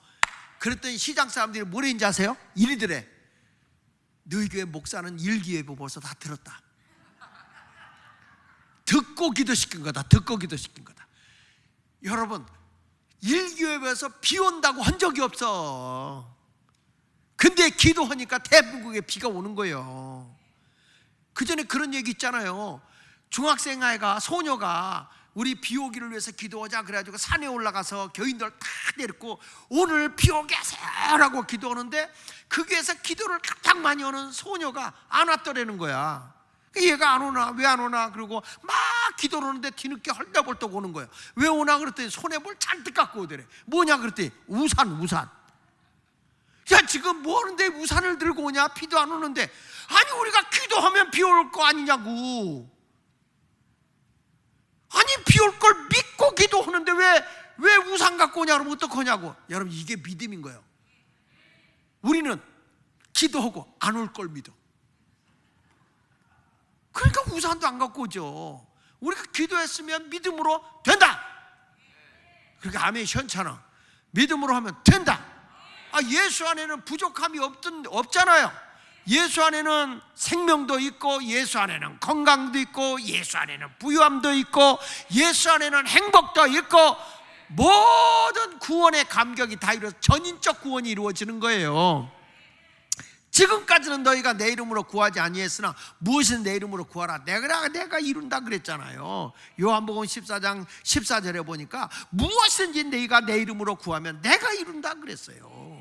그랬더니 시장 사람들이 뭐라 했는지 아세요? 이리더래. 너희 교회 목사는 일기예보 벌써 다 들었다. 듣고 기도시킨 거다. 여러분, 일기예보에서 비 온다고 한 적이 없어. 근데 기도하니까 대부분에 비가 오는 거예요. 그 전에 그런 얘기 있잖아요. 중학생 아이가 소녀가 우리 비 오기를 위해서 기도하자 그래가지고 산에 올라가서 교인들 다 데리고 오늘 비 오게 하세요라고 기도하는데 그 교회에서 기도를 가장 많이 하는 소녀가 안 왔더라는 거야. 얘가 안 오나? 왜 안 오나? 그리고 막 기도를 하는데 뒤늦게 헐떡벌떡 오는 거야. 왜 오나? 그랬더니 손에 뭘 잔뜩 갖고 오더래. 뭐냐? 그랬더니 우산. 야, 지금 뭐 하는데 우산을 들고 오냐? 비도 안 오는데. 아니, 우리가 기도하면 비 올 거 아니냐고. 아니, 비 올 걸 믿고 기도하는데 왜 우산 갖고 오냐? 그러면 어떡하냐고. 여러분, 이게 믿음인 거예요. 우리는 기도하고 안 올 걸 믿어. 그러니까 우산도 안 갖고 오죠. 우리가 기도했으면 믿음으로 된다. 그러니까 아멘 시원찮아. 믿음으로 하면 된다. 예수 안에는 부족함이 없잖아요. 예수 안에는 생명도 있고, 예수 안에는 건강도 있고, 예수 안에는 부유함도 있고, 예수 안에는 행복도 있고, 모든 구원의 감격이 다 전인적 구원이 이루어지는 거예요. 지금까지는 너희가 내 이름으로 구하지 아니했으나 무엇은 내 이름으로 구하라. 내가 이룬다 그랬잖아요. 요한복음 14장 14절에 보니까 무엇인지 너희가 내 이름으로 구하면 내가 이룬다 그랬어요.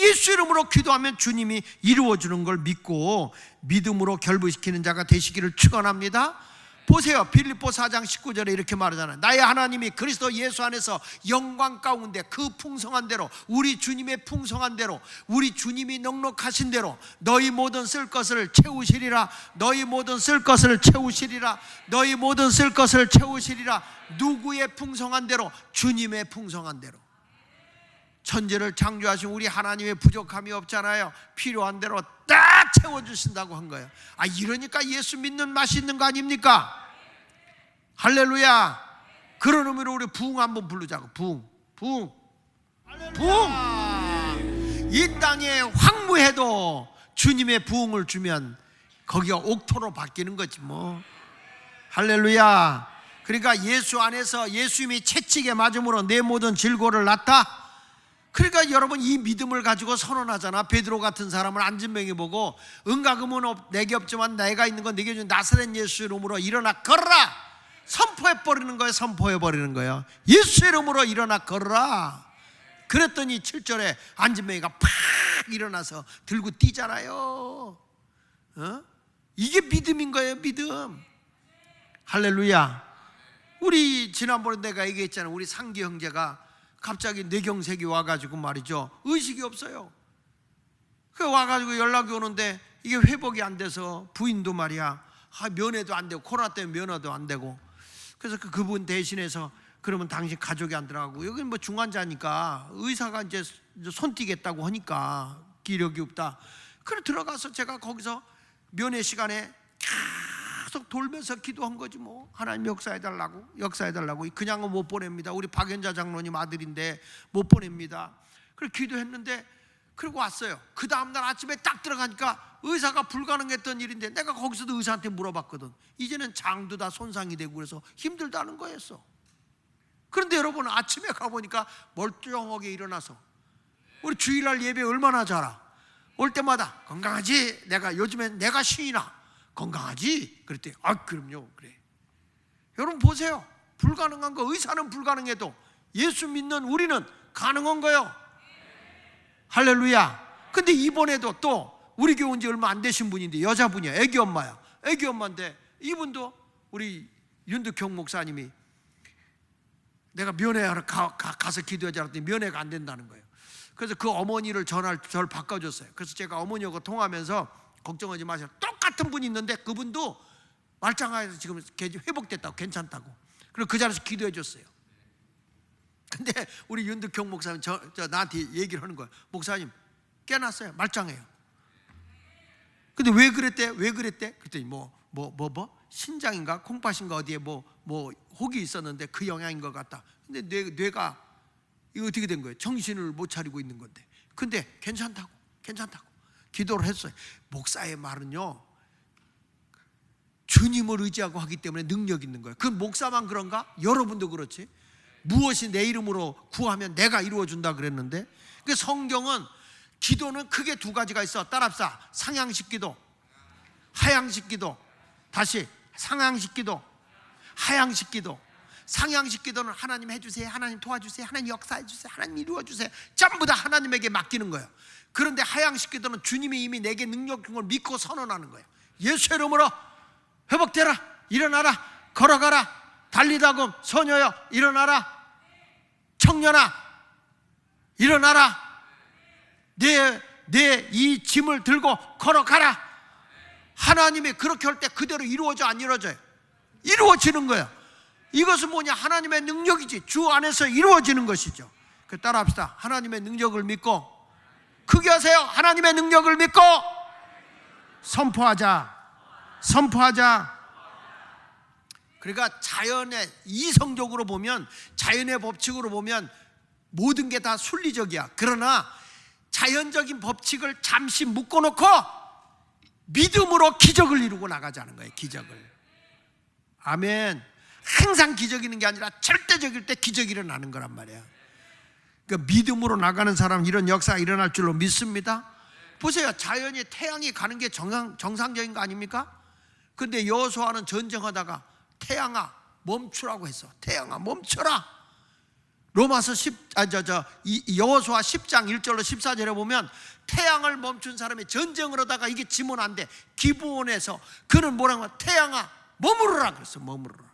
예수 이름으로 기도하면 주님이 이루어주는 걸 믿고 믿음으로 결부시키는 자가 되시기를 축원합니다. 보세요. 빌립보 4장 19절에 이렇게 말하잖아요. 나의 하나님이 그리스도 예수 안에서 영광 가운데 그 풍성한 대로, 우리 주님의 풍성한 대로, 우리 주님이 넉넉하신 대로 너희 모든 쓸 것을 채우시리라. 누구의 풍성한 대로? 주님의 풍성한 대로. 천지를 창조하신 우리 하나님의 부족함이 없잖아요. 필요한 대로 딱 채워주신다고 한 거예요. 이러니까 예수 믿는 맛이 있는 거 아닙니까? 할렐루야. 그런 의미로 우리 부흥 한번 부르자고. 부흥. 이 땅에 황무해도 주님의 부흥을 주면 거기가 옥토로 바뀌는 거지 뭐. 할렐루야. 그러니까 예수 안에서 예수님이 채찍에 맞음으로 내 모든 질고를 놨다. 그러니까 여러분, 이 믿음을 가지고 선언하잖아. 베드로 같은 사람을 안진뱅이 보고 은과금은 내게 없지만 내가 있는 건 내게 준 나사렛 예수 이름으로 일어나 걸어라. 선포해버리는 거예요. 예수 이름으로 일어나 걸어라. 그랬더니 7절에 안진뱅이가 팍 일어나서 들고 뛰잖아요. 이게 믿음인 거예요. 믿음. 할렐루야. 우리 지난번에 내가 얘기했잖아요. 우리 상기 형제가 갑자기 뇌경색이 와가지고 말이죠, 의식이 없어요. 그 와가지고 연락이 오는데 이게 회복이 안 돼서 부인도 말이야 면회도 안 되고, 코로나 때문에 면회도 안 되고, 그래서 그분 대신해서 그러면 당신 가족이 안 들어가고, 여기는 뭐 중환자니까 의사가 이제 손 띄겠다고 하니까 기력이 없다. 그래 들어가서 제가 거기서 면회 시간에 계속 돌면서 기도한 거지 뭐. 하나님 역사해달라고. 그냥은 못 보냅니다. 우리 박연자 장로님 아들인데 못 보냅니다. 그래 기도했는데 그리고 왔어요. 그 다음날 아침에 딱 들어가니까 의사가 불가능했던 일인데 내가 거기서도 의사한테 물어봤거든. 이제는 장도 다 손상이 되고 그래서 힘들다는 거였어. 그런데 여러분, 아침에 가보니까 멀쩡하게 일어나서, 우리 주일날 예배 얼마나 잘하, 올 때마다 건강하지? 내가 요즘엔 내가 쉬나 건강하지? 그랬더니 그럼요. 그래. 여러분 보세요. 불가능한 거, 의사는 불가능해도 예수 믿는 우리는 가능한 거요. 할렐루야. 근데 이번에도 또 우리 교회 온 지 얼마 안 되신 분인데, 여자분이야. 애기 엄마야. 애기 엄마인데 이분도 우리 윤득형 목사님이 내가 면회하러 가서 기도하자 그랬더니 면회가 안 된다는 거예요. 그래서 그 어머니를 저를 바꿔줬어요. 그래서 제가 어머니하고 통화하면서 걱정하지 마세요. 똑같은 분이 있는데 그분도 말짱하여서 지금 회복됐다고, 괜찮다고. 그리고 그 자리에서 기도해 줬어요. 근데 우리 윤득형 목사님 저 나한테 얘기를 하는 거예요. 목사님 깨났어요. 말짱해요. 근데 왜 그랬대? 그랬더니 뭐 신장인가 콩팥인가 어디에 뭐 혹이 있었는데 그 영향인 것 같다. 근데 뇌가 이거 어떻게 된 거예요? 정신을 못 차리고 있는 건데. 근데 괜찮다고 기도를 했어요. 목사의 말은요, 주님을 의지하고 하기 때문에 능력 있는 거예요. 그 목사만 그런가? 여러분도 그렇지. 무엇이 내 이름으로 구하면 내가 이루어준다 그랬는데, 그 성경은 기도는 크게 두 가지가 있어. 따라합시다. 상향식 기도, 하향식 기도. 다시 상향식 기도, 하향식 기도. 상향식 기도는 하나님 해주세요, 하나님 도와주세요, 하나님 역사해주세요, 하나님 이루어주세요. 전부 다 하나님에게 맡기는 거예요. 그런데 하향식 기도는 주님이 이미 내게 능력 준 걸 믿고 선언하는 거예요. 예수 이름으로 회복되라, 일어나라, 걸어가라, 달리다금 소녀여 일어나라, 청년아 일어나라, 내 이 짐을 들고 걸어가라. 하나님이 그렇게 할 때 그대로 이루어져, 안 이루어져요? 이루어지는 거예요. 이것은 뭐냐? 하나님의 능력이지. 주 안에서 이루어지는 것이죠. 그 따라합시다. 하나님의 능력을 믿고, 크게 하세요. 하나님의 능력을 믿고 선포하자. 그러니까 자연의 이성적으로 보면, 자연의 법칙으로 보면 모든 게 다 순리적이야. 그러나 자연적인 법칙을 잠시 묶어놓고 믿음으로 기적을 이루고 나가자는 거예요. 기적을. 아멘. 항상 기적이는 게 아니라 절대적일 때 기적이 일어나는 거란 말이야. 그러니까 믿음으로 나가는 사람은 이런 역사가 일어날 줄로 믿습니다. 보세요. 자연이, 태양이 가는 게 정상적인 거 아닙니까? 근데 여호수아는 전쟁하다가 태양아 멈추라고 했어. 태양아 멈춰라. 로마서 여호수아 10장 1절로 14절에 보면 태양을 멈춘 사람이 전쟁을 하다가 이게 지면 안 돼. 기브온에서 그는 뭐라고 하면 태양아 머무르라 그랬어. 머무르라.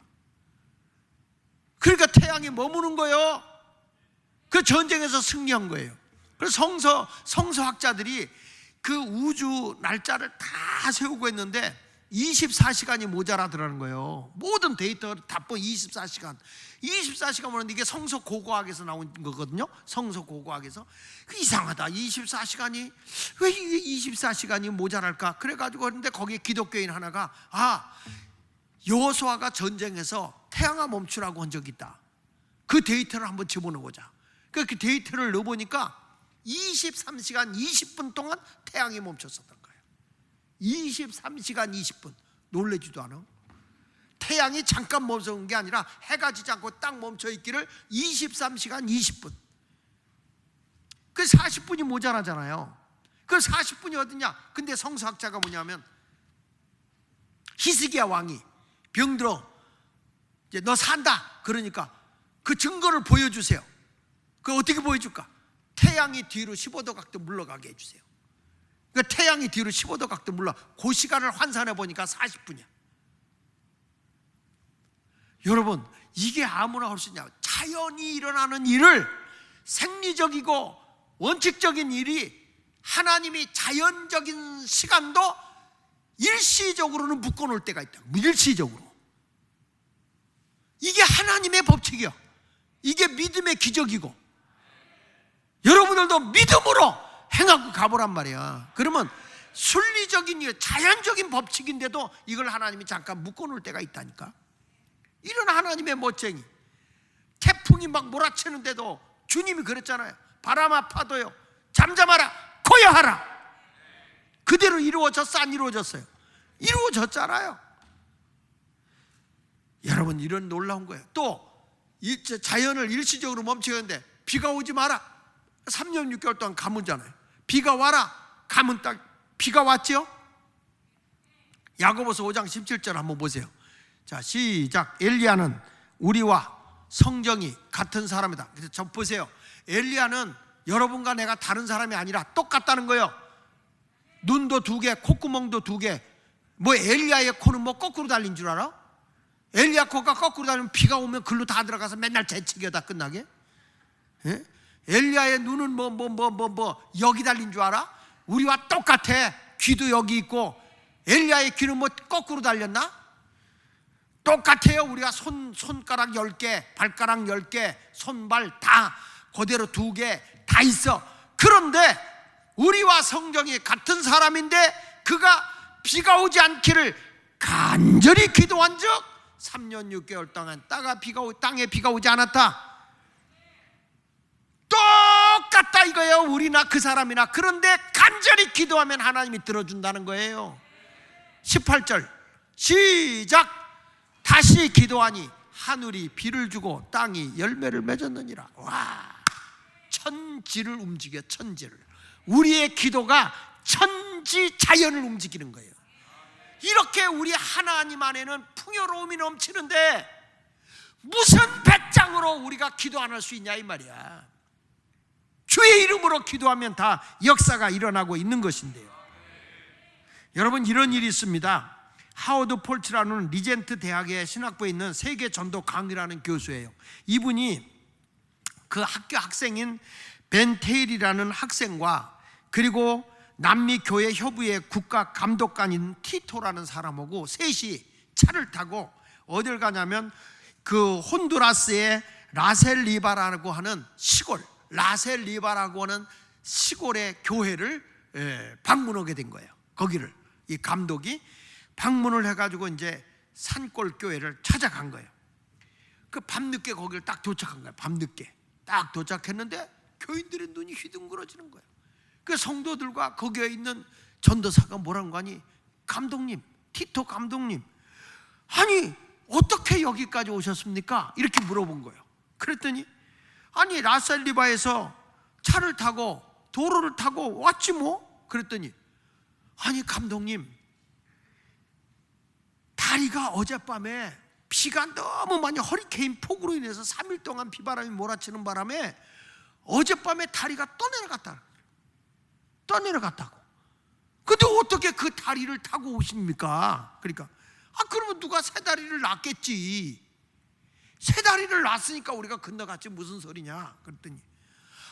그러니까 태양이 머무는 거예요. 그 전쟁에서 승리한 거예요. 그래서 성서학자들이 그 우주 날짜를 다 세우고 했는데 24시간이 모자라더라는 거예요. 모든 데이터를 다 본 24시간 보는데 이게 성서 고고학에서 나온 거거든요. 성서 고고학에서. 이상하다. 24시간이 왜 이게 24시간이 모자랄까? 그래가지고 그런데 거기에 기독교인 하나가 여호수아가 전쟁에서 태양아 멈추라고 한 적이 있다. 그 데이터를 한번 집어넣어보자. 그 데이터를 넣어보니까 23시간 20분 동안 태양이 멈췄었던 거예요. 23시간 20분. 놀라지도 않아? 태양이 잠깐 멈춘 게 아니라 해가 지지 않고 딱 멈춰 있기를 23시간 20분. 그 40분이 모자라잖아요. 그 40분이 어디냐? 근데 성서학자가 뭐냐면 히스기야 왕이 병들어 이제 너 산다 그러니까 그 증거를 보여주세요. 그 어떻게 보여줄까? 태양이 뒤로 15도 각도 물러가게 해주세요. 그러니까 태양이 뒤로 15도 각도 물러. 그 시간을 환산해 보니까 40분이야. 여러분 이게 아무나 할 수 있냐? 자연이 일어나는 일을, 생리적이고 원칙적인 일이 하나님이 자연적인 시간도 일시적으로는 묶어놓을 때가 있다. 일시적으로. 이게 하나님의 법칙이야. 이게 믿음의 기적이고, 여러분들도 믿음으로 행하고 가보란 말이야. 그러면 순리적인 일, 자연적인 법칙인데도 이걸 하나님이 잠깐 묶어놓을 때가 있다니까. 이런 하나님의 멋쟁이. 태풍이 막 몰아치는데도 주님이 그랬잖아요. 바람아 파도요 잠잠하라. 그러하라. 그대로 이루어졌어, 안 이루어졌어요? 이루어졌잖아요. 여러분, 이런 놀라운 거예요. 또 자연을 일시적으로 멈추는데 비가 오지 마라. 3년 6개월 동안 가뭄잖아요. 비가 와라. 가뭄 딱 비가 왔죠. 야고보서 5장 17절 한번 보세요. 자, 시작. 엘리야는 우리와 성정이 같은 사람이다. 그래서 저 보세요. 엘리야는 여러분과 내가 다른 사람이 아니라 똑같다는 거예요. 눈도 두 개, 콧구멍도 두 개. 뭐 엘리야의 코는 뭐 거꾸로 달린 줄 알아? 엘리야 코가 거꾸로 달리면 비가 오면 글로 다 들어가서 맨날 재치기하다 끝나게. 예? 엘리야의 눈은 뭐 여기 달린 줄 알아? 우리와 똑같아. 귀도 여기 있고. 엘리야의 귀는 뭐 거꾸로 달렸나? 똑같아요. 우리가 손가락 10개, 발가락 10개, 손발 다 그대로 2개 다 있어. 그런데 우리와 성정이 같은 사람인데 그가 비가 오지 않기를 간절히 기도한 즉 3년 6개월 동안 땅에 비가 오지 않았다. 똑같다 이거예요. 우리나 그 사람이나. 그런데 간절히 기도하면 하나님이 들어준다는 거예요. 18절 시작. 다시 기도하니 하늘이 비를 주고 땅이 열매를 맺었느니라. 와, 천지를 움직여. 천지를. 우리의 기도가 천지 자연을 움직이는 거예요. 이렇게 우리 하나님 안에는 풍요로움이 넘치는데 무슨 배짱으로 우리가 기도 안 할 수 있냐 이 말이야. 주의 이름으로 기도하면 다 역사가 일어나고 있는 것인데요. 여러분, 이런 일이 있습니다. 하워드 폴츠라는 리젠트 대학의 신학부에 있는 세계 전도 강의라는 교수예요. 이분이 그 학교 학생인 벤 테일이라는 학생과 그리고 남미 교회 협의회 국가 감독관인 티토라는 사람하고 셋이 차를 타고 어딜 가냐면 그 혼두라스의 라셀리바라고 하는 시골, 라셀리바라고 하는 시골의 교회를 방문하게 된 거예요. 거기를 이 감독이 방문을 해가지고 이제 산골 교회를 찾아간 거예요. 그 밤늦게 거기를 딱 도착한 거예요. 밤늦게 딱 도착했는데 교인들의 눈이 휘둥그러지는 거예요. 그 성도들과 거기에 있는 전도사가 뭐라는 거 아니? 감독님, 티토 감독님, 아니 어떻게 여기까지 오셨습니까? 이렇게 물어본 거예요. 그랬더니 아니 라셀리바에서 차를 타고 도로를 타고 왔지 뭐. 그랬더니 아니 감독님, 다리가 어젯밤에 비가 너무 많이 허리케인 폭우로 인해서 3일 동안 비바람이 몰아치는 바람에 어젯밤에 다리가 떠내려갔다고. 근데 어떻게 그 다리를 타고 오십니까? 그러니까 그러면 누가 새 다리를 놨겠지. 새 다리를 놨으니까 우리가 건너갔지 무슨 소리냐. 그랬더니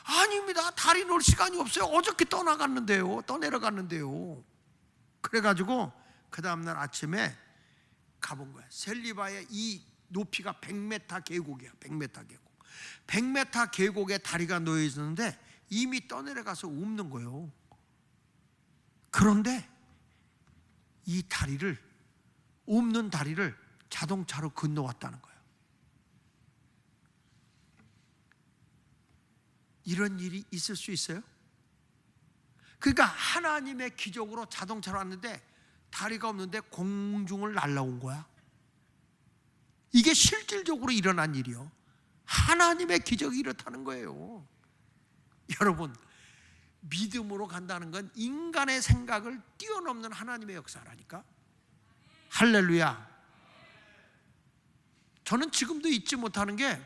아닙니다. 다리 놓을 시간이 없어요. 어저께 떠내려갔는데요. 그래가지고 그 다음날 아침에 가본 거야. 셀리바의 이 높이가 100m 계곡이야. 100m 계곡. 100m 계곡에 다리가 놓여 있었는데 이미 떠내려가서 옵는 거예요. 그런데 이 다리를, 옵는 다리를 자동차로 건너왔다는 거예요. 이런 일이 있을 수 있어요? 그러니까 하나님의 기적으로 자동차로 왔는데 다리가 없는데 공중을 날아온 거야. 이게 실질적으로 일어난 일이요. 하나님의 기적이 이렇다는 거예요. 여러분, 믿음으로 간다는 건 인간의 생각을 뛰어넘는 하나님의 역사라니까. 할렐루야. 저는 지금도 잊지 못하는 게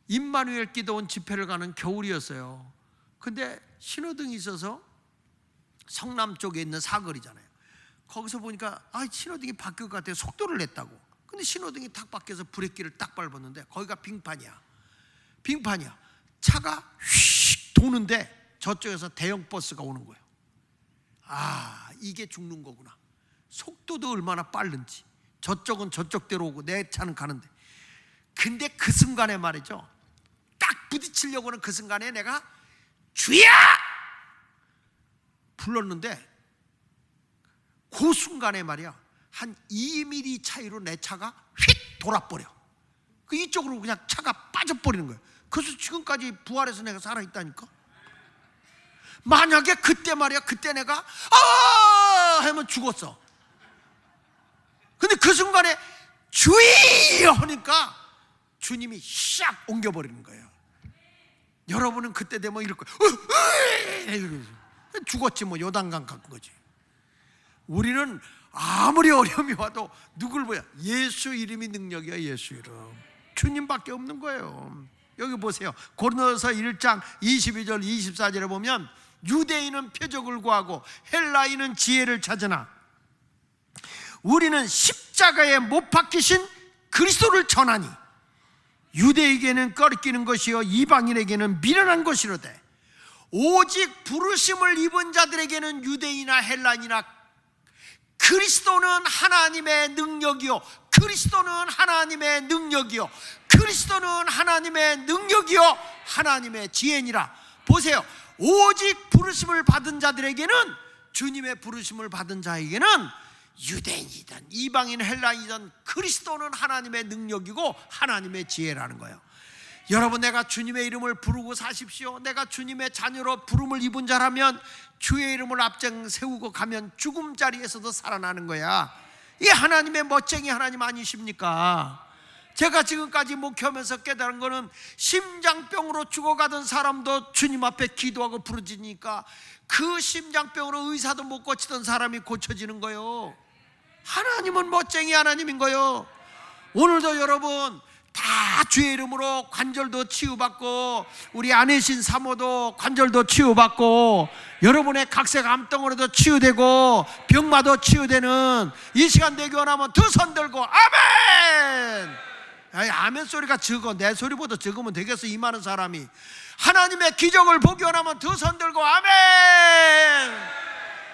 임마누엘 기도원 집회를 가는 겨울이었어요. 근데 신호등이 있어서 성남 쪽에 있는 사거리잖아요. 거기서 보니까 신호등이 바뀔 것 같아요. 속도를 냈다고. 근데 신호등이 딱 바뀌어서 브레이크를 딱 밟았는데 거기가 빙판이야. 차가 휙 도는데 저쪽에서 대형 버스가 오는 거예요. 이게 죽는 거구나. 속도도 얼마나 빠른지. 저쪽은 저쪽대로 오고 내 차는 가는데. 근데 그 순간에 말이죠, 딱 부딪히려고 하는 그 순간에 내가 주야! 불렀는데 그 순간에 말이야, 한 2mm 차이로 내 차가 휙 돌아버려. 이쪽으로 그냥 차가 빠져버리는 거예요. 그래서 지금까지 부활해서 내가 살아있다니까. 만약에 그때 말이야, 그때 내가 아 하면 죽었어. 근데 그 순간에 주여 하니까 주님이 샥 옮겨버리는 거예요. 여러분은 그때 되면 이럴 거예요. 죽었지 뭐. 요단강 간 거지. 우리는 아무리 어려움이 와도 누굴 보여? 예수 이름이 능력이야. 예수 이름. 주님밖에 없는 거예요. 여기 보세요. 고린도서 1장 22절 24절에 보면 유대인은 표적을 구하고 헬라인은 지혜를 찾으나 우리는 십자가에 못 박히신 그리스도를 전하니 유대에게는 꺼리끼는 것이요 이방인에게는 미련한 것이로되 오직 부르심을 입은 자들에게는 유대인이나 헬라인이나 그리스도는 하나님의 능력이요 그리스도는 하나님의 능력이요 그리스도는 하나님의 능력이요 하나님의 지혜니라. 보세요. 오직 부르심을 받은 자들에게는, 주님의 부르심을 받은 자에게는 유대인이든 이방인 헬라인이든 그리스도는 하나님의 능력이고 하나님의 지혜라는 거예요. 여러분, 내가 주님의 이름을 부르고 사십시오. 내가 주님의 자녀로 부름을 입은 자라면 주의 이름을 앞장 세우고 가면 죽음 자리에서도 살아나는 거야. 이 하나님의 멋쟁이 하나님 아니십니까? 제가 지금까지 목회하면서 깨달은 거는 심장병으로 죽어가던 사람도 주님 앞에 기도하고 부르짖으니까 그 심장병으로 의사도 못 고치던 사람이 고쳐지는 거예요. 하나님은 멋쟁이 하나님인 거예요. 오늘도 여러분 다 주의 이름으로 관절도 치유받고 우리 아내신 사모도 관절도 치유받고 여러분의 각색 암덩어리도 치유되고 병마도 치유되는 이 시간 되기 원하면 두 손 들고 아멘. 아니, 아멘 소리가 적어. 내 소리보다 적으면 되겠어. 이 많은 사람이. 하나님의 기적을 보기 원하면 두 손 들고 아멘.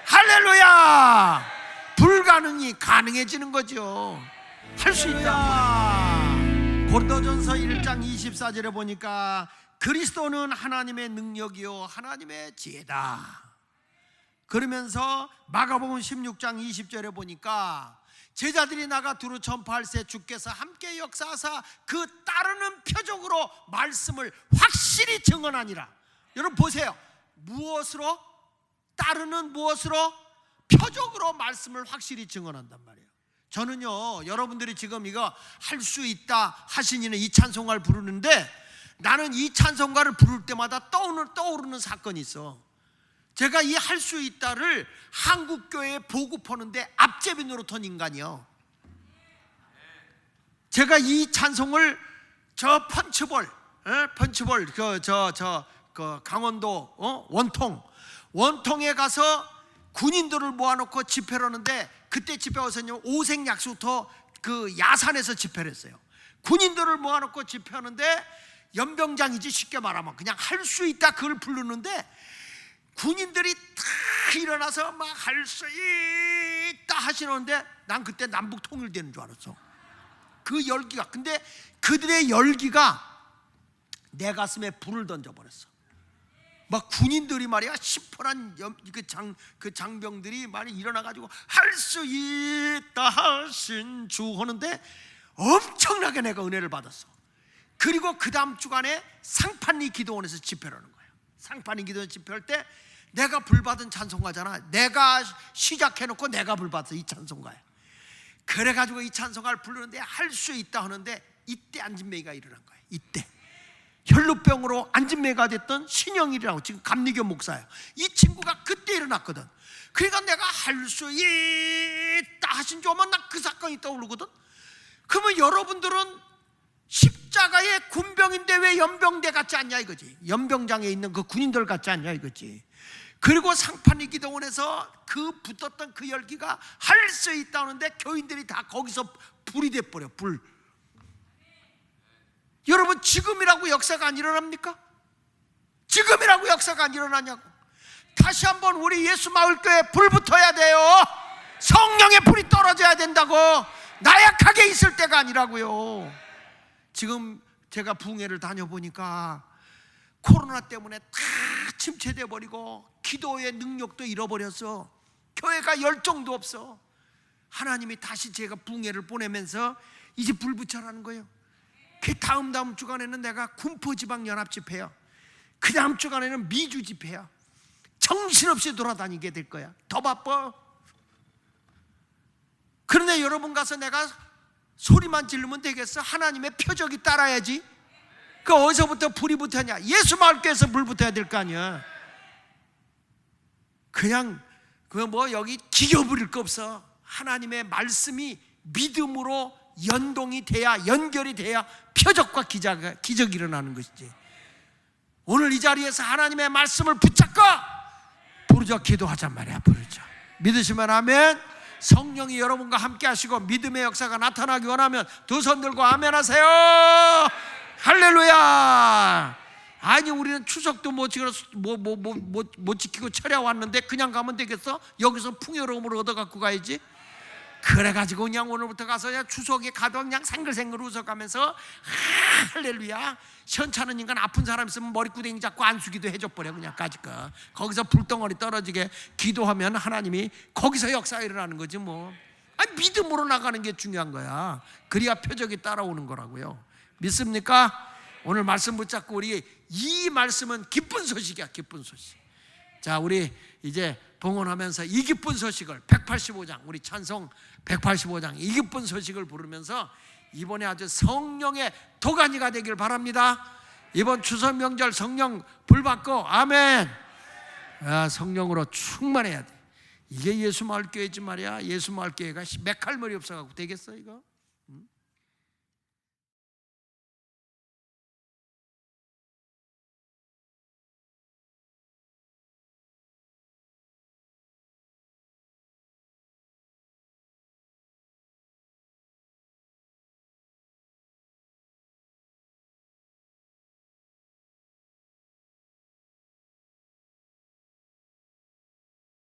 할렐루야. 불가능이 가능해지는 거죠. 할 수 있다. 고린도전서 1장 24절에 보니까 그리스도는 하나님의 능력이요 하나님의 지혜다. 그러면서 마가복음 16장 20절에 보니까 제자들이 나가 두루 전파할새 주께서 함께 역사하사 그 따르는 표적으로 말씀을 확실히 증언하니라. 여러분 보세요. 무엇으로? 따르는 무엇으로? 표적으로 말씀을 확실히 증언한단 말이에요. 저는요, 여러분들이 지금 이거 할 수 있다 하시니는 이 찬송가를 부르는데 나는 이 찬송가를 부를 때마다 떠오르는 사건이 있어. 제가 이 할 수 있다를 한국교회에 보급하는데 앞제비 노릇한 인간이요. 제가 이 찬송을 저 펀치볼 그 강원도 원통에 가서 군인들을 모아놓고 집회를 하는데 그때 집회가 어디서냐면 오색약수터 그 야산에서 집회를 했어요. 군인들을 모아놓고 집회하는데 연병장이지 쉽게 말하면 그냥 할 수 있다 그걸 부르는데 군인들이 다 일어나서 막 할 수 있다 하시는데 난 그때 남북 통일되는 줄 알았어. 그 열기가. 근데 그들의 열기가 내 가슴에 불을 던져버렸어. 막 군인들이 말이야 시퍼런 그 장병들이 많이 일어나가지고 할 수 있다 하신 주 하는데 엄청나게 내가 은혜를 받았어. 그리고 그 다음 주간에 상판리 기도원에서 집회를 하는 거예요. 상판리 기도원 집회할 때 내가 불받은 찬송가잖아. 내가 시작해놓고 내가 불받았어. 이 찬송가에. 그래가지고 이 찬송가를 부르는데 할 수 있다 하는데 이때 안진매가 일어난 거예요. 이때 혈루병으로 안진매가 됐던 신영일이라고 지금 감리교 목사예요. 이 친구가 그때 일어났거든. 그러니까 내가 할 수 있다 하신 줄 알면 난 그 사건이 떠오르거든. 그러면 여러분들은 십자가의 군병인데 왜 연병대 같지 않냐 이거지. 연병장에 있는 그 군인들 같지 않냐 이거지. 그리고 상판리 기도원에서 그 붙었던 그 열기가 할 수 있다는데 교인들이 다 거기서 불이 돼버려. 불. 여러분 지금이라고 역사가 안 일어납니까? 지금이라고 역사가 안 일어나냐고. 다시 한번 우리 예수마을교회에 불 붙어야 돼요. 성령의 불이 떨어져야 된다고. 나약하게 있을 때가 아니라고요. 지금 제가 부흥회를 다녀보니까 코로나 때문에 다 침체돼 버리고 기도의 능력도 잃어버렸어. 교회가 열정도 없어. 하나님이 다시 제가 부흥회를 보내면서 이제 불 붙여라는 거예요. 그 다음 주간에는 내가 군포지방연합집회야. 그 다음 주간에는 미주집회야. 정신없이 돌아다니게 될 거야. 더 바빠. 그런데 여러분 가서 내가 소리만 지르면 되겠어? 하나님의 표적이 따라야지. 그 어디서부터 불이 붙었냐? 예수 말교에서 불 붙어야 될 거 아니야. 그냥 여기 기겨 부릴 거 없어. 하나님의 말씀이 믿음으로 연동이 돼야, 연결이 돼야 표적과 기적이 일어나는 것이지. 오늘 이 자리에서 하나님의 말씀을 붙잡고 부르짖어 기도하자 말이야. 부르짖어. 믿으시면 아멘. 성령이 여러분과 함께 하시고 믿음의 역사가 나타나기 원하면 두 손 들고 아멘 하세요. 할렐루야. 아니 우리는 추석도 못 지키고 철야 왔는데 그냥 가면 되겠어? 여기서 풍요로움을 얻어갖고 가야지. 그래가지고 그냥 오늘부터 가서 그냥 추석에 가도 그냥 생글생글 웃어가면서 할렐루야. 시원찮은 인간 아픈 사람 있으면 머리구덩이 잡고 안수기도 해줘버려. 그냥 까짓거 거기서 불덩어리 떨어지게 기도하면 하나님이 거기서 역사가 일어나는 거지 뭐. 아니 믿음으로 나가는 게 중요한 거야. 그래야 표적이 따라오는 거라고요. 믿습니까? 오늘 말씀 붙잡고 우리 이 말씀은 기쁜 소식이야. 기쁜 소식. 자, 우리 이제 봉헌하면서 이 기쁜 소식을 185장 우리 찬송 185장 이 기쁜 소식을 부르면서 이번에 아주 성령의 도가니가 되길 바랍니다. 이번 추석 명절 성령 불 받고 아멘. 성령으로 충만해야 돼. 이게 예수 마을 교회지 말이야. 예수 마을 교회가 맥할머리 없어갖고 되겠어 이거?